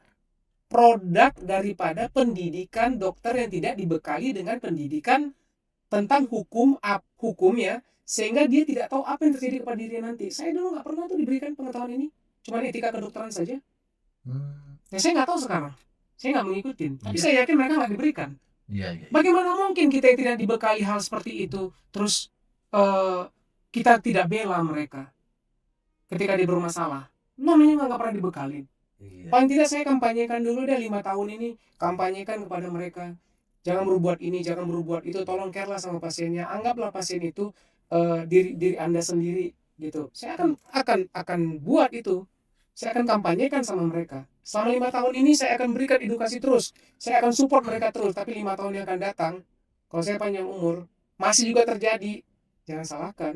produk daripada pendidikan dokter yang tidak dibekali dengan pendidikan tentang hukum ya, sehingga dia tidak tahu apa yang terjadi kepada dirinya nanti. Saya dulu nggak pernah tuh diberikan pengetahuan ini, cuma etika kedokteran saja. Ya saya nggak tahu sekarang, saya nggak mengikutin, tapi saya yakin mereka nggak diberikan. Bagaimana mungkin kita yang tidak dibekali hal seperti itu, terus kita tidak bela mereka ketika dia bermasalah? Namanya nggak pernah dibekali. Paling tidak saya kampanyekan dulu deh 5 tahun ini, kampanyekan kepada mereka. Jangan berbuat ini, jangan berbuat itu, tolong care lah sama pasiennya. Anggaplah pasien itu diri Anda sendiri gitu. Saya akan buat itu. Saya akan kampanyekan sama mereka. Selama 5 tahun ini saya akan berikan edukasi terus. Saya akan support mereka terus, tapi 5 tahun yang akan datang Kalau saya panjang umur, masih juga terjadi. Jangan salahkan.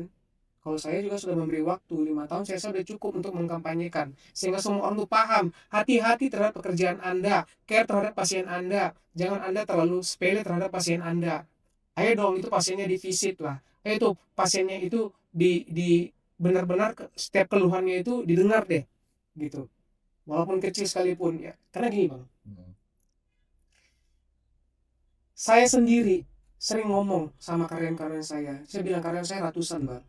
Kalau saya juga sudah memberi waktu 5 tahun, saya sudah cukup untuk mengkampanyekan. Sehingga semua orang tuh paham, hati-hati terhadap pekerjaan Anda, care terhadap pasien Anda. Jangan Anda terlalu sepele terhadap pasien Anda. Ayo dong, itu pasiennya divisit lah. Ayo tuh, pasiennya itu di benar-benar setiap keluhannya itu didengar deh. Gitu. Walaupun kecil sekalipun ya. Karena gini Bang, saya sendiri sering ngomong sama karyawan-karyawan saya. Saya bilang karyawan saya ratusan Bang.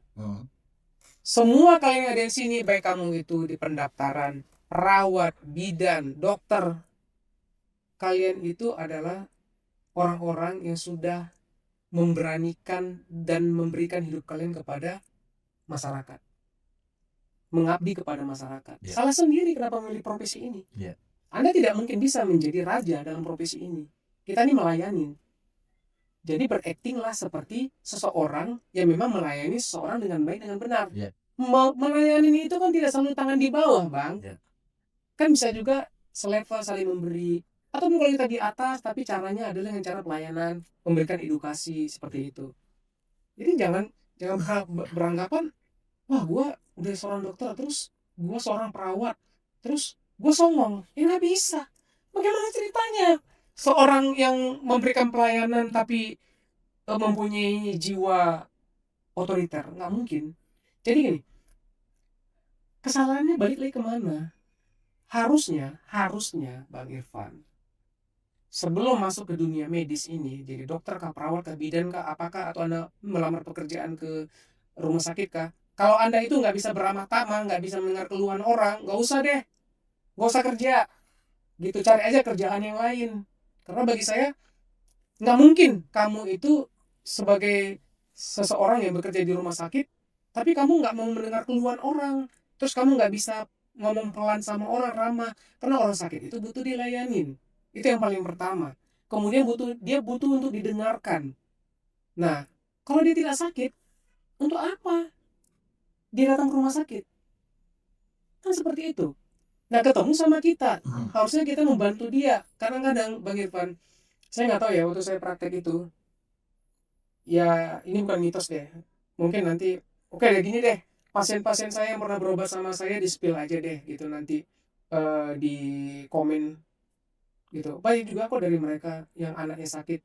Semua kalian ada di sini, baik kamu itu di pendaftaran, perawat, bidan, dokter, kalian itu adalah orang-orang yang sudah memberanikan dan memberikan hidup kalian kepada masyarakat, mengabdi kepada masyarakat. Yeah. Salah sendiri kenapa memilih profesi ini. Yeah. Anda tidak mungkin bisa menjadi raja dalam profesi ini. Kita ini melayani. Jadi beraktinglah seperti seseorang yang memang melayani seseorang dengan baik, dengan benar. Yeah. Melayani itu kan tidak selalu tangan di bawah Bang. Yeah. Kan bisa juga selevel saling memberi. Atau kalau kita di atas tapi caranya adalah dengan cara pelayanan, memberikan edukasi seperti itu. Jadi jangan beranggapan, wah gue udah seorang dokter terus gue seorang perawat terus gue songong. Ya nggak bisa. Bagaimana ceritanya? Seorang yang memberikan pelayanan tapi mempunyai jiwa otoriter, nggak mungkin. Jadi gini, kesalahannya balik lagi kemana? Harusnya Bang Irfan, sebelum masuk ke dunia medis ini, jadi dokter kah, perawat kah, bidan kah, apakah, atau Anda melamar pekerjaan ke rumah sakit kah, kalau Anda itu nggak bisa beramah tamah, nggak bisa mendengar keluhan orang, nggak usah deh, nggak usah kerja, gitu, cari aja kerjaan yang lain. Karena bagi saya nggak mungkin kamu itu sebagai seseorang yang bekerja di rumah sakit, tapi kamu nggak mau mendengar keluhan orang, terus kamu nggak bisa ngomong pelan sama orang, ramah, karena orang sakit itu butuh dilayanin. Itu yang paling pertama. Kemudian dia butuh untuk didengarkan. Nah, kalau dia tidak sakit, untuk apa dia datang ke rumah sakit? Kan seperti itu. Nah, ketemu sama kita, harusnya kita membantu dia. Kadang-kadang Bang Irfan, saya nggak tahu ya, waktu saya praktek itu, ya ini bukan mitos deh, mungkin nanti oke deh, gini deh, pasien-pasien saya yang pernah berobat sama saya di spill aja deh gitu, nanti di komen gitu. Banyak juga kok dari mereka yang anaknya sakit,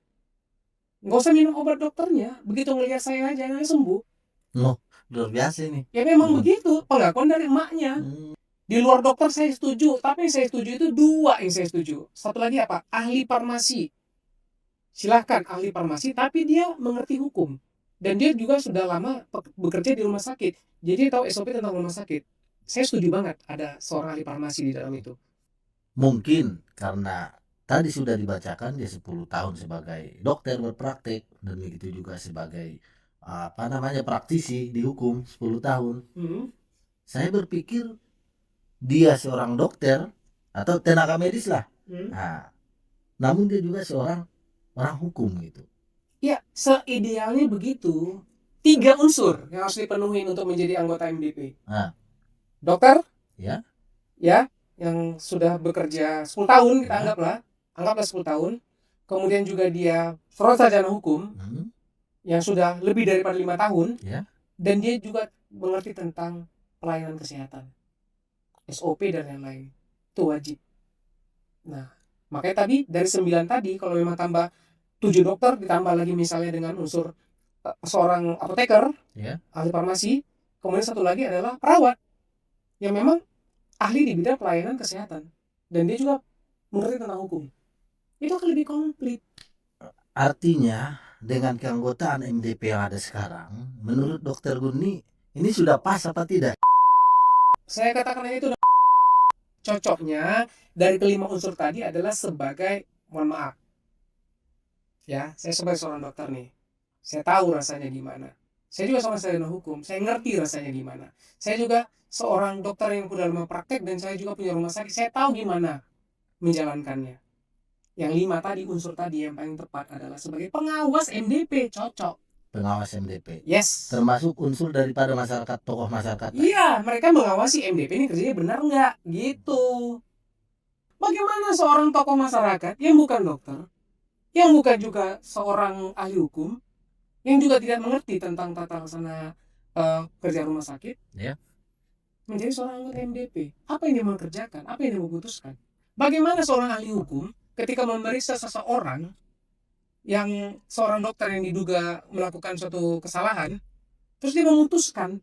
nggak usah minum obat dokternya, begitu ngelihat saya aja anaknya sembuh. Luar biasa ini. Ya memang begitu, pengakuan dari emaknya. Di luar dokter saya setuju, tapi yang saya setuju itu 2 yang saya setuju. Satu lagi apa? Ahli farmasi. Silahkan ahli farmasi, tapi dia mengerti hukum. Dan dia juga sudah lama bekerja di rumah sakit. Jadi dia tahu SOP tentang rumah sakit. Saya setuju banget ada seorang ahli farmasi di dalam itu. Mungkin karena tadi sudah dibacakan dia 10 tahun sebagai dokter berpraktek, dan begitu juga sebagai praktisi di hukum 10 tahun. Saya berpikir dia seorang dokter atau tenaga medis lah. Nah, namun dia juga seorang orang hukum gitu. Ya, seidealnya begitu. 3 unsur yang harus dipenuhi untuk menjadi anggota MDP. Dokter, ya, yang sudah bekerja 10 tahun kita anggaplah 10 tahun. Kemudian juga dia seorang sarjana hukum yang sudah lebih daripada 5 tahun. Dan dia juga mengerti tentang pelayanan kesehatan, SOP dan lain-lain. Itu wajib. Nah, makanya tadi dari 9 tadi, kalau memang tambah 7 dokter, ditambah lagi misalnya dengan unsur seorang apoteker, ahli farmasi, kemudian satu lagi adalah perawat yang memang ahli di bidang pelayanan kesehatan, dan dia juga mengerti tentang hukum. Itu akan lebih komplit. Artinya dengan keanggotaan MDP yang ada sekarang, menurut Dokter Guni ini sudah pas apa tidak? Saya katakan itu cocoknya dari kelima unsur tadi adalah sebagai, mohon maaf ya, saya sebagai seorang dokter nih, saya tahu rasanya gimana. Saya juga seorang sarjana hukum, saya ngerti rasanya gimana. Saya juga seorang dokter yang udah lama praktek, dan saya juga punya rumah sakit, saya tahu gimana menjalankannya. Yang 5 tadi, unsur tadi yang paling tepat adalah sebagai pengawas MDP, cocok. Pengawas MDP. Yes. Termasuk unsur daripada masyarakat, tokoh masyarakat. Iya, mereka mengawasi MDP ini kerjanya benar nggak, gitu. Bagaimana seorang tokoh masyarakat yang bukan dokter yang bukan juga seorang ahli hukum, yang juga tidak mengerti tentang tata laksana kerja rumah sakit, Ya. menjadi seorang anggota MDP. Apa yang dia mau kerjakan? Apa yang dia mau putuskan? Bagaimana seorang ahli hukum ketika memeriksa seseorang, yang seorang dokter yang diduga melakukan suatu kesalahan, terus dia memutuskan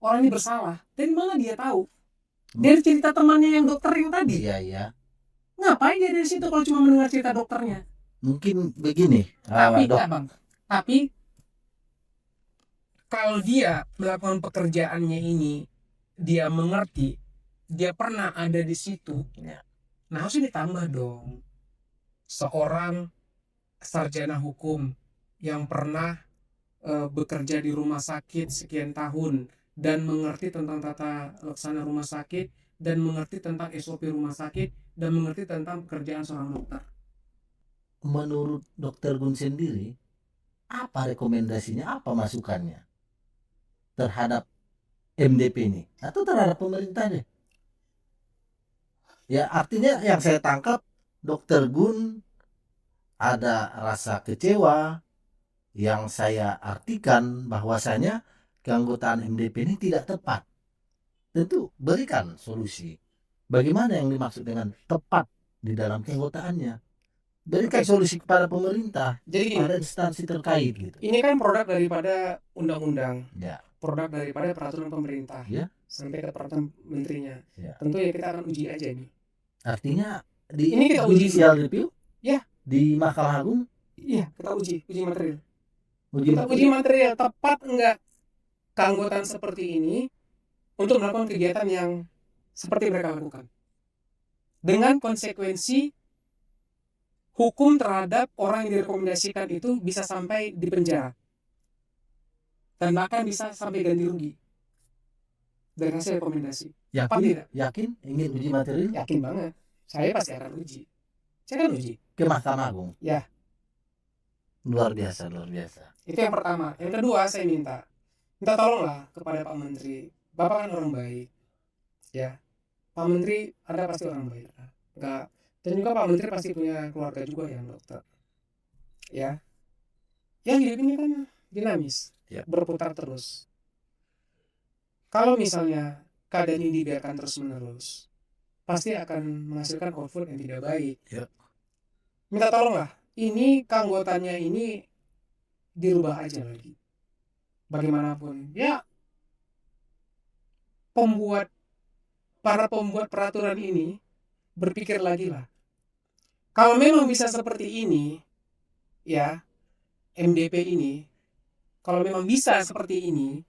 orang ini bersalah? Dari mana dia tahu? Dari cerita temannya yang dokter yang tadi. Iya, iya. Ngapain dia dari situ kalau cuma mendengar cerita dokternya? Mungkin begini, Tapi Dok. bang, tapi kalau dia melakukan pekerjaannya ini, dia mengerti, dia pernah ada di situ, Ya. nah harusnya ditambah dong. Seorang sarjana hukum yang pernah bekerja di rumah sakit sekian tahun dan mengerti tentang tata laksana rumah sakit dan mengerti tentang SOP rumah sakit dan mengerti tentang pekerjaan seorang dokter. Menurut Dokter Gun sendiri, apa rekomendasinya, apa masukannya terhadap MDP ini atau terhadap pemerintah deh? Ya, artinya yang saya tangkap Dokter Gun ada rasa kecewa, yang saya artikan bahwasanya keanggotaan MDP ini tidak tepat. Tentu berikan solusi. Bagaimana yang dimaksud dengan tepat di dalam keanggotaannya? Berikan solusi kepada pemerintah, Jadi pada gini, instansi terkait gitu. ini kan produk daripada undang-undang, Ya, produk daripada peraturan pemerintah, ya, sampai ke peraturan menterinya. ya. Tentu ya kita akan uji aja nih. Artinya di Ini kita uji judicial review, Ya. di Mahkamah Agung, Iya, kita uji material. uji Kita uji materi. material tepat enggak keanggotaan seperti ini untuk melakukan kegiatan yang seperti mereka lakukan. Dengan konsekuensi hukum terhadap orang yang direkomendasikan itu bisa sampai di penjara. Dan bahkan bisa sampai ganti rugi dari hasil rekomendasi. Apa Yakin, tidak? yakin ingin uji materi Yakin banget. Saya pasti akan uji. Saya akan uji. ke Mahkamah Agung. Ya. Luar biasa, luar biasa. Itu yang pertama. Yang kedua, saya minta tolonglah kepada Pak Menteri. Bapak kan orang baik. Ya. Pak Menteri, Anda pasti orang baik. Enggak. Dan juga Pak Menteri pasti punya keluarga juga yang dokter. Ya. Yang hidup ini kan dinamis. Ya. Berputar terus. Kalau misalnya keadaan ini dibiarkan terus-menerus, pasti akan menghasilkan output yang tidak baik. Ya. Minta tolonglah, ini keanggotaannya ini dirubah aja lagi. Bagaimanapun, ya para pembuat peraturan ini berpikir lagi lah. Kalau memang bisa seperti ini, ya MDP ini, kalau memang bisa seperti ini,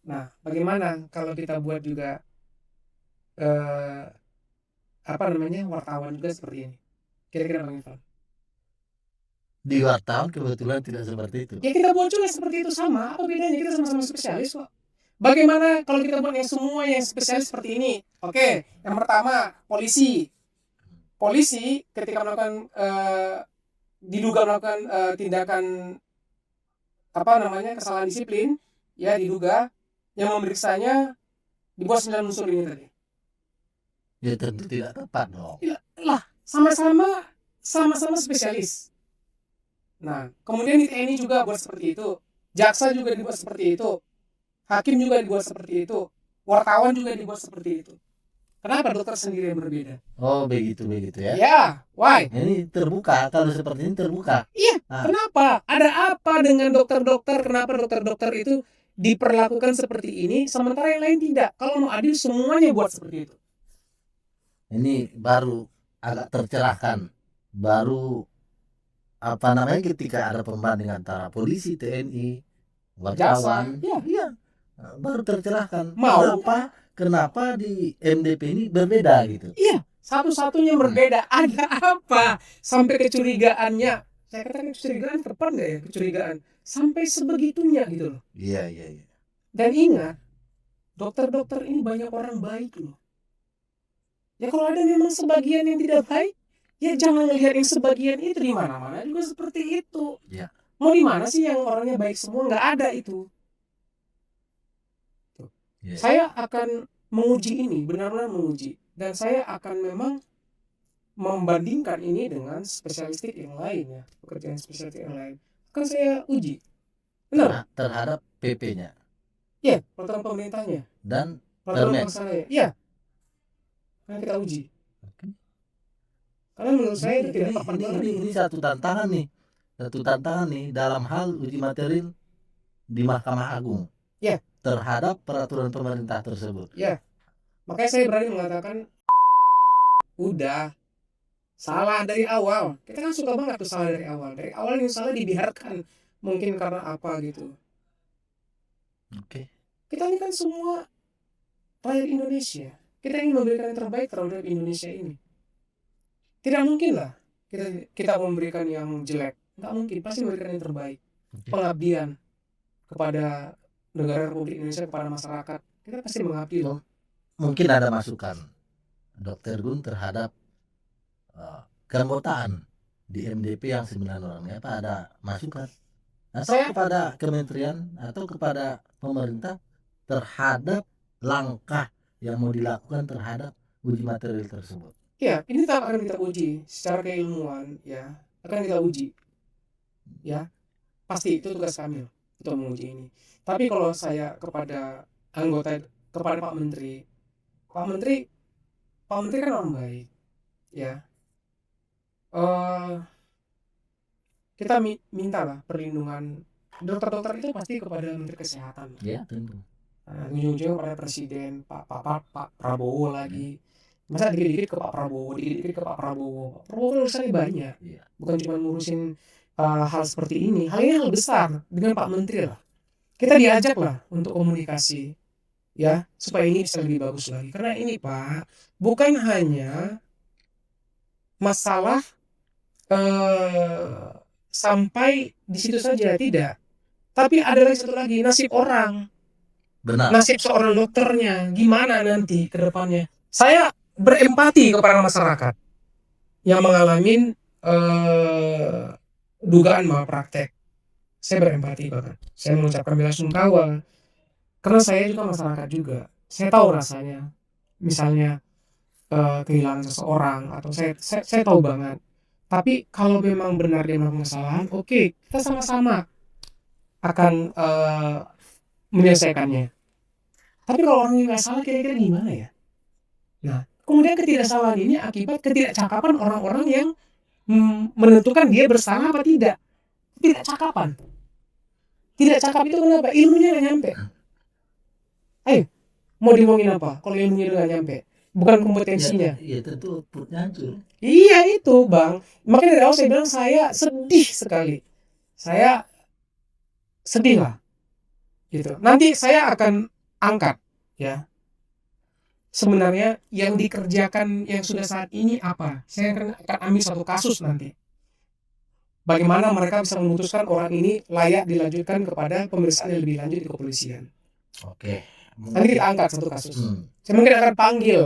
nah bagaimana kalau kita buat juga wartawan juga seperti ini? Kira-kira Bang Ivan? Di wartawan kebetulan tidak seperti itu. Ya kita buat juga seperti itu sama. Apa bedanya? Kita sama-sama spesialis kok. Bagaimana kalau kita buat yang semua yang spesialis seperti ini? Oke, yang pertama polisi. Polisi ketika melakukan diduga melakukan tindakan kesalahan disiplin, ya diduga, yang memeriksanya di bawah 9 unsur ini tadi. Ya tentu tidak tepat dong. Ya, lah, sama-sama spesialis. Nah, kemudian di TNI juga buat seperti itu, jaksa juga dibuat seperti itu, hakim juga dibuat seperti itu, wartawan juga dibuat seperti itu. Kenapa dokter sendiri yang berbeda? Oh begitu ya. Ya, why? Ini terbuka, kalau seperti ini terbuka. Iya, kenapa? Ada apa dengan dokter-dokter? Kenapa dokter-dokter itu diperlakukan seperti ini, sementara yang lain tidak? Kalau mau adil semuanya buat seperti itu. Ini baru agak tercerahkan, baru ketika ada pembanding antara polisi, TNI, wartawan, iya, baru tercerahkan. Kenapa di MDP ini berbeda gitu? Iya, satu-satunya berbeda. Ada apa? Sampai kecurigaannya. Saya katakan kecurigaan tepat nggak ya? Kecurigaan sampai sebegitunya gitu loh. Iya. Dan ingat, dokter-dokter ini banyak orang baik loh. Ya kalau ada memang sebagian yang tidak baik, ya jangan lihat yang sebagian itu. Di mana-mana juga seperti itu. Ya. Mau di mana sih yang orangnya baik semua? Nggak ada itu. Ya. Saya akan menguji ini, benar-benar menguji. Dan saya akan memang membandingkan ini dengan spesialistik yang lain ya, pekerjaan spesialistik yang lain, kan saya uji, benar? terhadap PP-nya Ya, peraturan pemerintahnya, dan peraturan permen. pelaksananya, ya, kan kita uji. Oke. Karena menurut saya itu tidak tepat banget. Ini satu tantangan nih dalam hal uji material di Mahkamah Agung Ya. terhadap peraturan pemerintah tersebut. Ya, makanya saya berani mengatakan udah salah dari awal. Kita kan suka banget tuh salah dari awal. Dari awal yang salah dibiarkan, mungkin karena apa gitu. Oke. Kita ini kan semua rakyat Indonesia. Kita ingin memberikan yang terbaik terhadap Indonesia ini. Tidak mungkin lah kita memberikan yang jelek. Nggak mungkin, pasti memberikan yang terbaik. Oke. Pengabdian kepada negara Republik Indonesia, kepada masyarakat. Kita pasti mengabdi loh. Mungkin ada masukan Dr. Gun terhadap keanggotaan di MDP yang 9 orangnya, apa ada masukan atau kepada kementerian atau kepada pemerintah terhadap langkah yang mau dilakukan terhadap uji material tersebut? Ya, ini tetap akan kita uji secara keilmuan, ya, akan kita uji, ya, pasti itu tugas kami untuk menguji ini. Tapi kalau saya kepada anggota, kepada Pak Menteri kan orang baik, ya. Kita minta lah perlindungan dokter-dokter itu pasti kepada Menteri Kesehatan. Ya, tentu. Ujung-ujung pada Presiden Pak Prabowo lagi. Masa dikit-dikit ke Pak Prabowo, dikit-dikit ke Pak Prabowo. Pak Prabowo kan urusannya banyak, bukan cuma ngurusin hal seperti ini. Hal ini hal besar dengan Pak Menteri lah. Kita diajak lah untuk komunikasi, ya, supaya ini bisa lebih bagus lagi. Karena ini Pak, bukan hanya masalah sampai di situ saja, tidak. Tapi ada lagi satu lagi, nasib orang. Benar. Nasib seorang dokternya, gimana nanti ke depannya. Saya berempati kepada masyarakat yang mengalami dugaan malpraktek. Saya berempati bahkan. Saya mengucapkan belasungkawa. Karena saya juga masyarakat juga. Saya tahu rasanya. Misalnya kehilangan seseorang, atau saya tahu banget. Tapi kalau memang benar dia melakukan kesalahan, oke, kita sama-sama akan menyelesaikannya. Tapi kalau orang yang nggak salah, kira-kira gimana ya? Nah, kemudian ketidaksalahan ini akibat ketidakcakapan orang-orang yang menentukan dia bersalah apa tidak. Ketidakcakapan. Tidak cakap itu kenapa? Ilmunya nggak nyampe. Ayo, mau diomongin apa? Kalau ilmunya nggak nyampe, bukan kompetensinya. Ya tentu outputnya hancur. Iya itu Bang. Makanya dari awal saya bilang saya sedih sekali. Saya sedih lah. Gitu. Nanti saya akan angkat, ya. Sebenarnya yang dikerjakan yang sudah saat ini apa? Saya akan ambil satu kasus nanti. Bagaimana mereka bisa memutuskan orang ini layak dilanjutkan kepada pemeriksaan yang lebih lanjut di kepolisian. Oke. Nanti kita angkat satu kasus. Saya mungkin akan panggil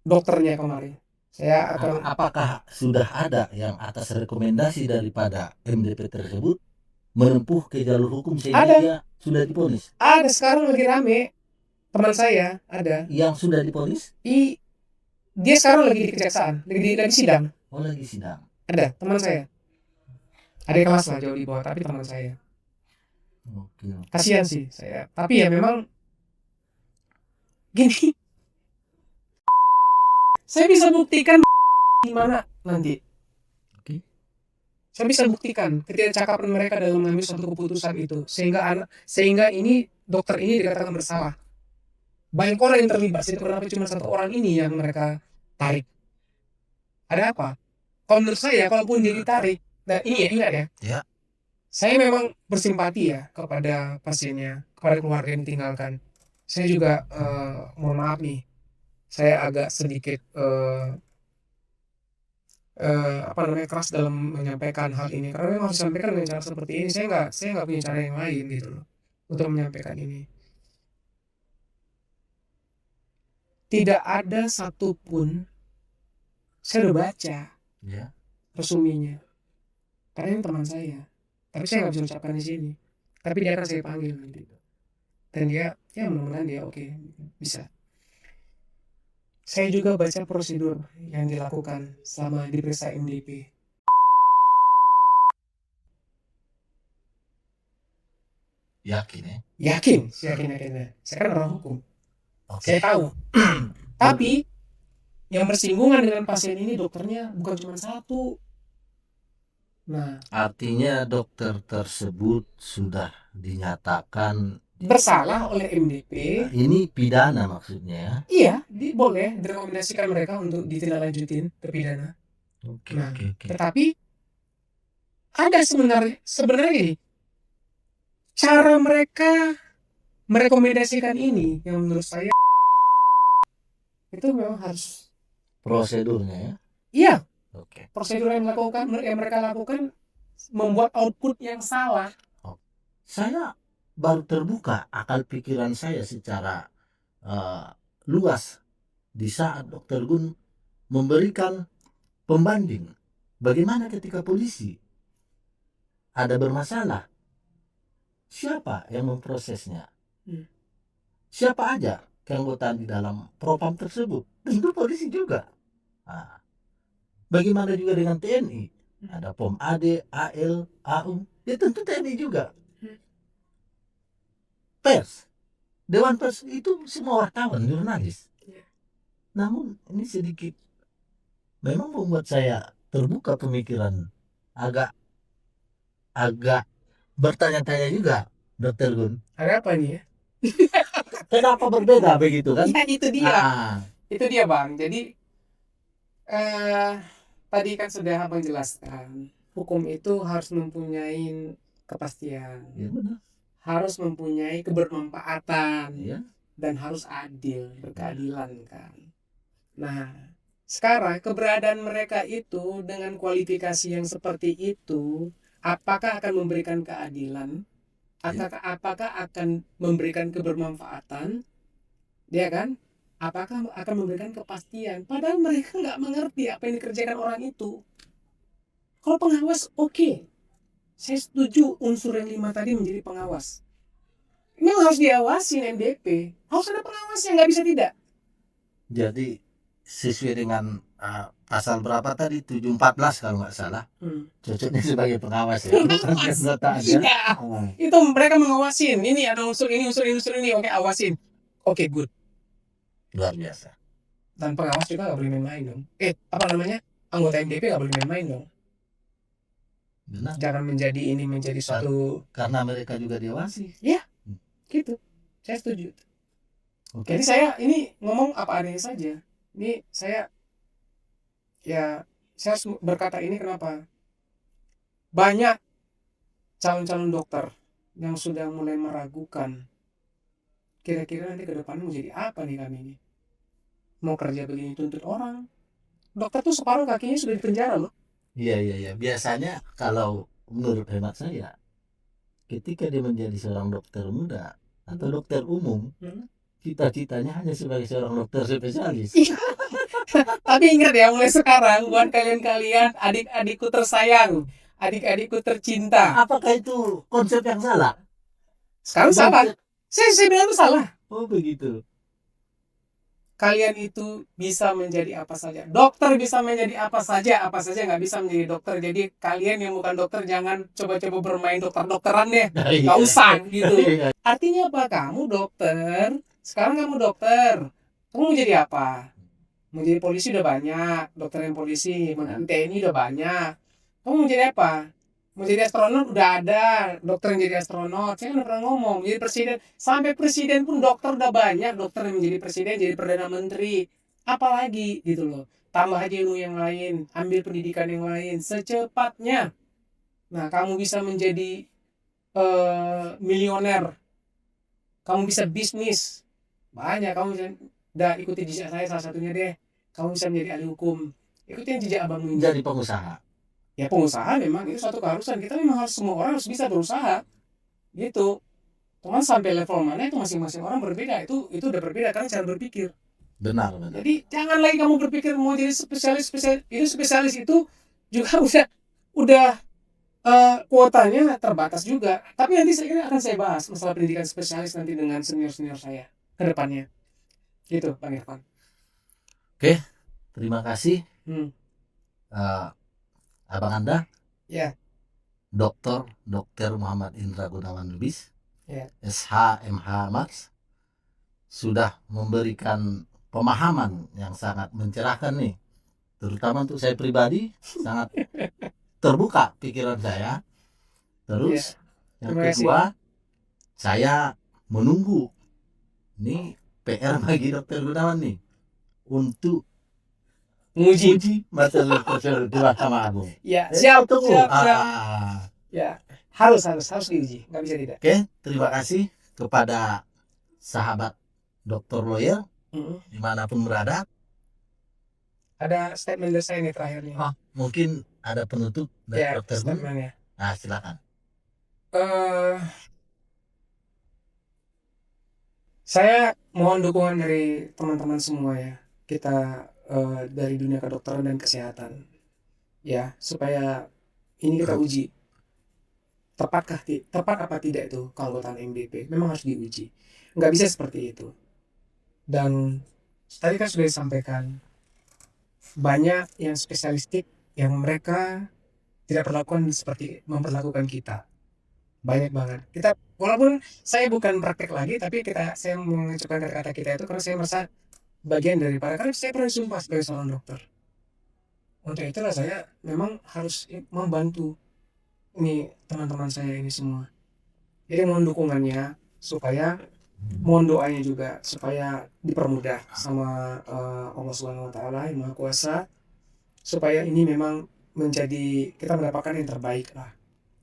dokternya kemarin. Saya akan. Apakah sudah ada yang atas rekomendasi daripada MDP tersebut menempuh ke jalur hukum sehingga dia sudah diponis? Ada, sekarang lagi rame. Teman saya ada. Yang sudah diponis? Dia sekarang lagi di kejaksaan, lagi sidang. Oh, lagi sidang. Ada teman saya. Ada kelas lah jauh di bawah, tapi teman saya. Oke. Kasihan sih saya. Tapi ya memang gini. Saya bisa buktikan gimana nanti. Oke. Saya bisa buktikan ketidakcakapan mereka dalam mengambil suatu keputusan itu, sehingga ini dokter ini dikatakan bersalah. Banyak orang yang terlibat, itu kenapa cuma satu orang ini yang mereka tarik? Ada apa? Kalau menurut saya, kalaupun dia ditarik, nah ini ya, ingat ya. Ya. Saya memang bersimpati ya kepada pasiennya, kepada keluarga yang ditinggalkan. Saya juga mohon maaf nih, saya agak sedikit keras dalam menyampaikan hal ini, karena memang harus disampaikan dengan cara seperti ini. Saya nggak punya cara yang lain gitu loh untuk menyampaikan ini. Tidak ada satupun, saya udah baca resuminya, karena ini teman saya, tapi saya nggak bisa ucapkan di sini. Tapi dia akan saya panggil nanti, dan dia, ya mudah-mudahan dia oke, bisa. Saya juga baca prosedur yang dilakukan selama diperiksa MDP. Yakin ya? Yakin, saya yakin. Saya kan orang hukum. Oke. Saya tahu. Tapi yang bersinggungan dengan pasien ini dokternya bukan cuma satu. Nah, Artinya dokter tersebut sudah dinyatakan bersalah oleh MDP. Ini pidana maksudnya ya? Iya, boleh direkomendasikan mereka untuk ditindaklanjutin ke pidana. Oke, Nah, oke, oke. tetapi ada sebenarnya gini, cara mereka merekomendasikan ini yang menurut saya itu memang harus Prosedurnya ya? iya, Oke. prosedur yang mereka lakukan membuat output yang salah. Saya baru terbuka akal pikiran saya secara luas di saat Dokter Gun memberikan pembanding. Bagaimana ketika polisi ada bermasalah? Siapa yang memprosesnya? Siapa aja keanggotaan di dalam propam tersebut? Tentu polisi juga. Nah, bagaimana juga dengan TNI? Ada POM AD, AL, AU, ya tentu TNI juga. Pers, Dewan Pers itu semua wartawan, jurnalis. Namun ini sedikit memang membuat saya terbuka pemikiran, agak bertanya-tanya juga, Dokter Gun. Ada apa nih ya? Kenapa berbeda begitu kan? Ya itu dia. Itu dia Bang. Jadi tadi kan sudah Abang jelaskan, hukum itu harus mempunyai kepastian. Ya, benar. Harus mempunyai kebermanfaatan. Ya. Dan harus adil, berkeadilan kan. Nah, sekarang keberadaan mereka itu dengan kualifikasi yang seperti itu, apakah akan memberikan keadilan? Apakah akan memberikan kebermanfaatan? Ya kan? Apakah akan memberikan kepastian? Padahal mereka nggak mengerti apa yang dikerjakan orang itu. Kalau pengawas, oke. Saya setuju unsur yang 5 tadi menjadi pengawas. Ini harus diawasin MDP. Harus ada pengawas yang nggak bisa tidak. Jadi sesuai dengan pasal berapa tadi, 714 kalau nggak salah, cocoknya sebagai pengawas ya, bukan anggota aja. Iya, itu mereka mengawasin. Ini ada unsur ini, oke awasin. Oke, good. Luar biasa. Dan pengawas juga nggak boleh main-main dong. Anggota MDP nggak boleh main-main dong. Benar. Jangan menjadi suatu. Karena mereka juga diawasi. Ya, gitu. Saya setuju. Jadi saya ini ngomong apa adanya saja. Ini saya harus berkata ini kenapa? Banyak calon-calon dokter yang sudah mulai meragukan kira-kira nanti ke depan mau jadi apa nih kami ini. Mau kerja begini tuntut orang. Dokter tuh separuh kakinya sudah di penjara loh. Iya. Biasanya kalau menurut hemat saya, ketika dia menjadi seorang dokter muda atau dokter umum, cita-citanya hanya sebagai seorang dokter spesialis. Tapi ingat ya, mulai sekarang buat kalian-kalian adik-adikku tersayang, adik-adikku tercinta. Apakah itu konsep yang salah? Sekarang salah. Saya bilang itu salah. Oh begitu. Kalian itu bisa menjadi apa saja. Dokter bisa menjadi apa saja nggak bisa menjadi dokter. Jadi kalian yang bukan dokter jangan coba-coba bermain dokter-dokteran deh. Nggak usah gitu. Artinya apa? Kamu dokter. Sekarang kamu dokter. Kamu mau jadi apa? Mau jadi polisi udah banyak. Dokter yang polisi. Mau TNI udah banyak. Kamu mau jadi apa? Mau jadi astronot udah ada, dokter yang jadi astronot. Saya kan udah pernah ngomong, jadi presiden. Sampai presiden pun dokter udah banyak, dokter yang menjadi presiden, jadi perdana menteri. Apalagi gitu loh. Tambah aja ilmu yang lain, ambil pendidikan yang lain secepatnya. Nah, kamu bisa menjadi milioner. Kamu bisa bisnis. Banyak, kamu bisa ikuti jejak saya salah satunya deh. Kamu bisa menjadi ahli hukum. Ikutin jejak abang ini. Jadi pengusaha. Ya pengusaha memang itu suatu keharusan. Kita memang semua orang harus bisa berusaha gitu. Cuman sampai level mana itu masing-masing orang berbeda. Itu udah berbeda karena cara berpikir. Benar. Jadi jangan lagi kamu berpikir mau jadi spesialis itu juga udah kuotanya terbatas juga. Tapi nanti saya kira akan saya bahas masalah pendidikan spesialis nanti dengan senior saya ke depannya. Gitu Bang Irfan. Oke, terima kasih Hmm, eh, Abang Anda, ya, Dr. Muhammad Indra Gunawan Lubis, ya. SHMH Mars, sudah memberikan pemahaman yang sangat mencerahkan nih, terutama untuk saya pribadi, sangat terbuka pikiran saya. Ya, Terus yang terima kasih. kedua, saya menunggu ini PR bagi Dokter Gunawan nih untuk Menguji. uji materi di Mahkamah Agung. Ya, siap, Tunggu. siap, siap. Ya, harus diuji, nggak bisa tidak. Oke, terima kasih kepada sahabat Dokter Lawyer Mm-mm. dimanapun berada. Ada statement dari saya nih terakhirnya. Mungkin ada penutup dari Ya, Dokter Gun. statementnya. Nah, silakan. Saya mohon dukungan dari teman-teman semua ya. Kita dari dunia kedokteran dan kesehatan. Ya, supaya ini kita uji. Tepat apa tidak itu keanggotaan MBP? Memang harus diuji. Nggak bisa seperti itu. Dan tadi kan sudah disampaikan, banyak yang spesialistik yang mereka tidak memperlakukan kita. Banyak banget. Kita, walaupun saya bukan praktek lagi, tapi saya mengucapkan kata-kata kita itu karena saya merasa bagian daripada, karena saya pernah disumpah sebagai seorang dokter. Untuk itulah saya memang harus membantu ini teman-teman saya ini semua. Jadi mohon dukungannya, mohon doanya juga supaya dipermudah sama Allah Subhanahu Wa Taala yang Maha Kuasa, supaya ini memang kita mendapatkan yang terbaik lah.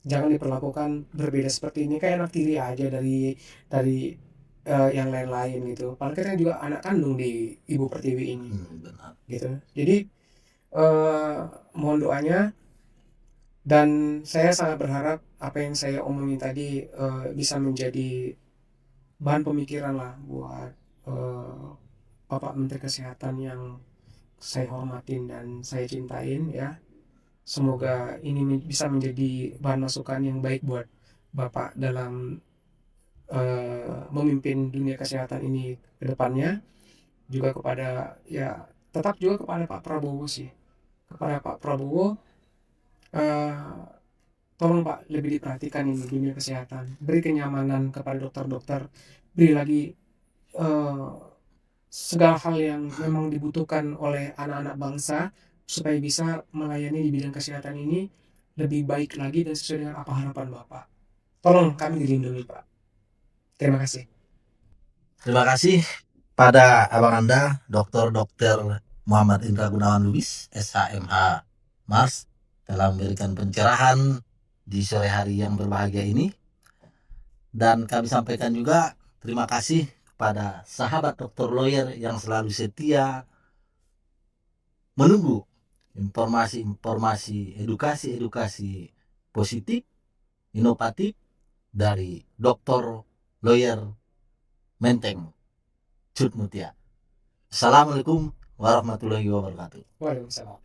Jangan diperlakukan berbeda seperti ini, kayak anak tiri aja dari yang lain-lain gitu. Padahal kita juga anak kandung di Ibu Pertiwi ini, Benar. gitu. Jadi mohon doanya, dan saya sangat berharap apa yang saya omongin tadi bisa menjadi bahan pemikiran lah buat Bapak Menteri Kesehatan yang saya hormatin dan saya cintain ya. Semoga ini bisa menjadi bahan masukan yang baik buat Bapak dalam memimpin dunia kesehatan ini ke depannya. Juga tetap juga kepada Pak Prabowo sih. Kepada Pak Prabowo, tolong Pak, lebih diperhatikan ini dunia kesehatan. Beri kenyamanan kepada dokter-dokter. Beri lagi segala hal yang memang dibutuhkan oleh anak-anak bangsa supaya bisa melayani di bidang kesehatan ini lebih baik lagi dan sesuai dengan apa harapan Bapak. Tolong kami dilindungi Pak. Terima kasih. Terima kasih pada abang Anda, Dr. Muhammad Indra Gunawan Lubis, SHMH Mars, telah memberikan pencerahan di sore hari yang berbahagia ini. Dan kami sampaikan juga terima kasih kepada sahabat Dr. Lawyer yang selalu setia menunggu informasi-informasi, edukasi positif, inovatif dari Dr. Lawyer Menteng Cut Mutia. Assalamualaikum warahmatullahi wabarakatuh. Waalaikumsalam.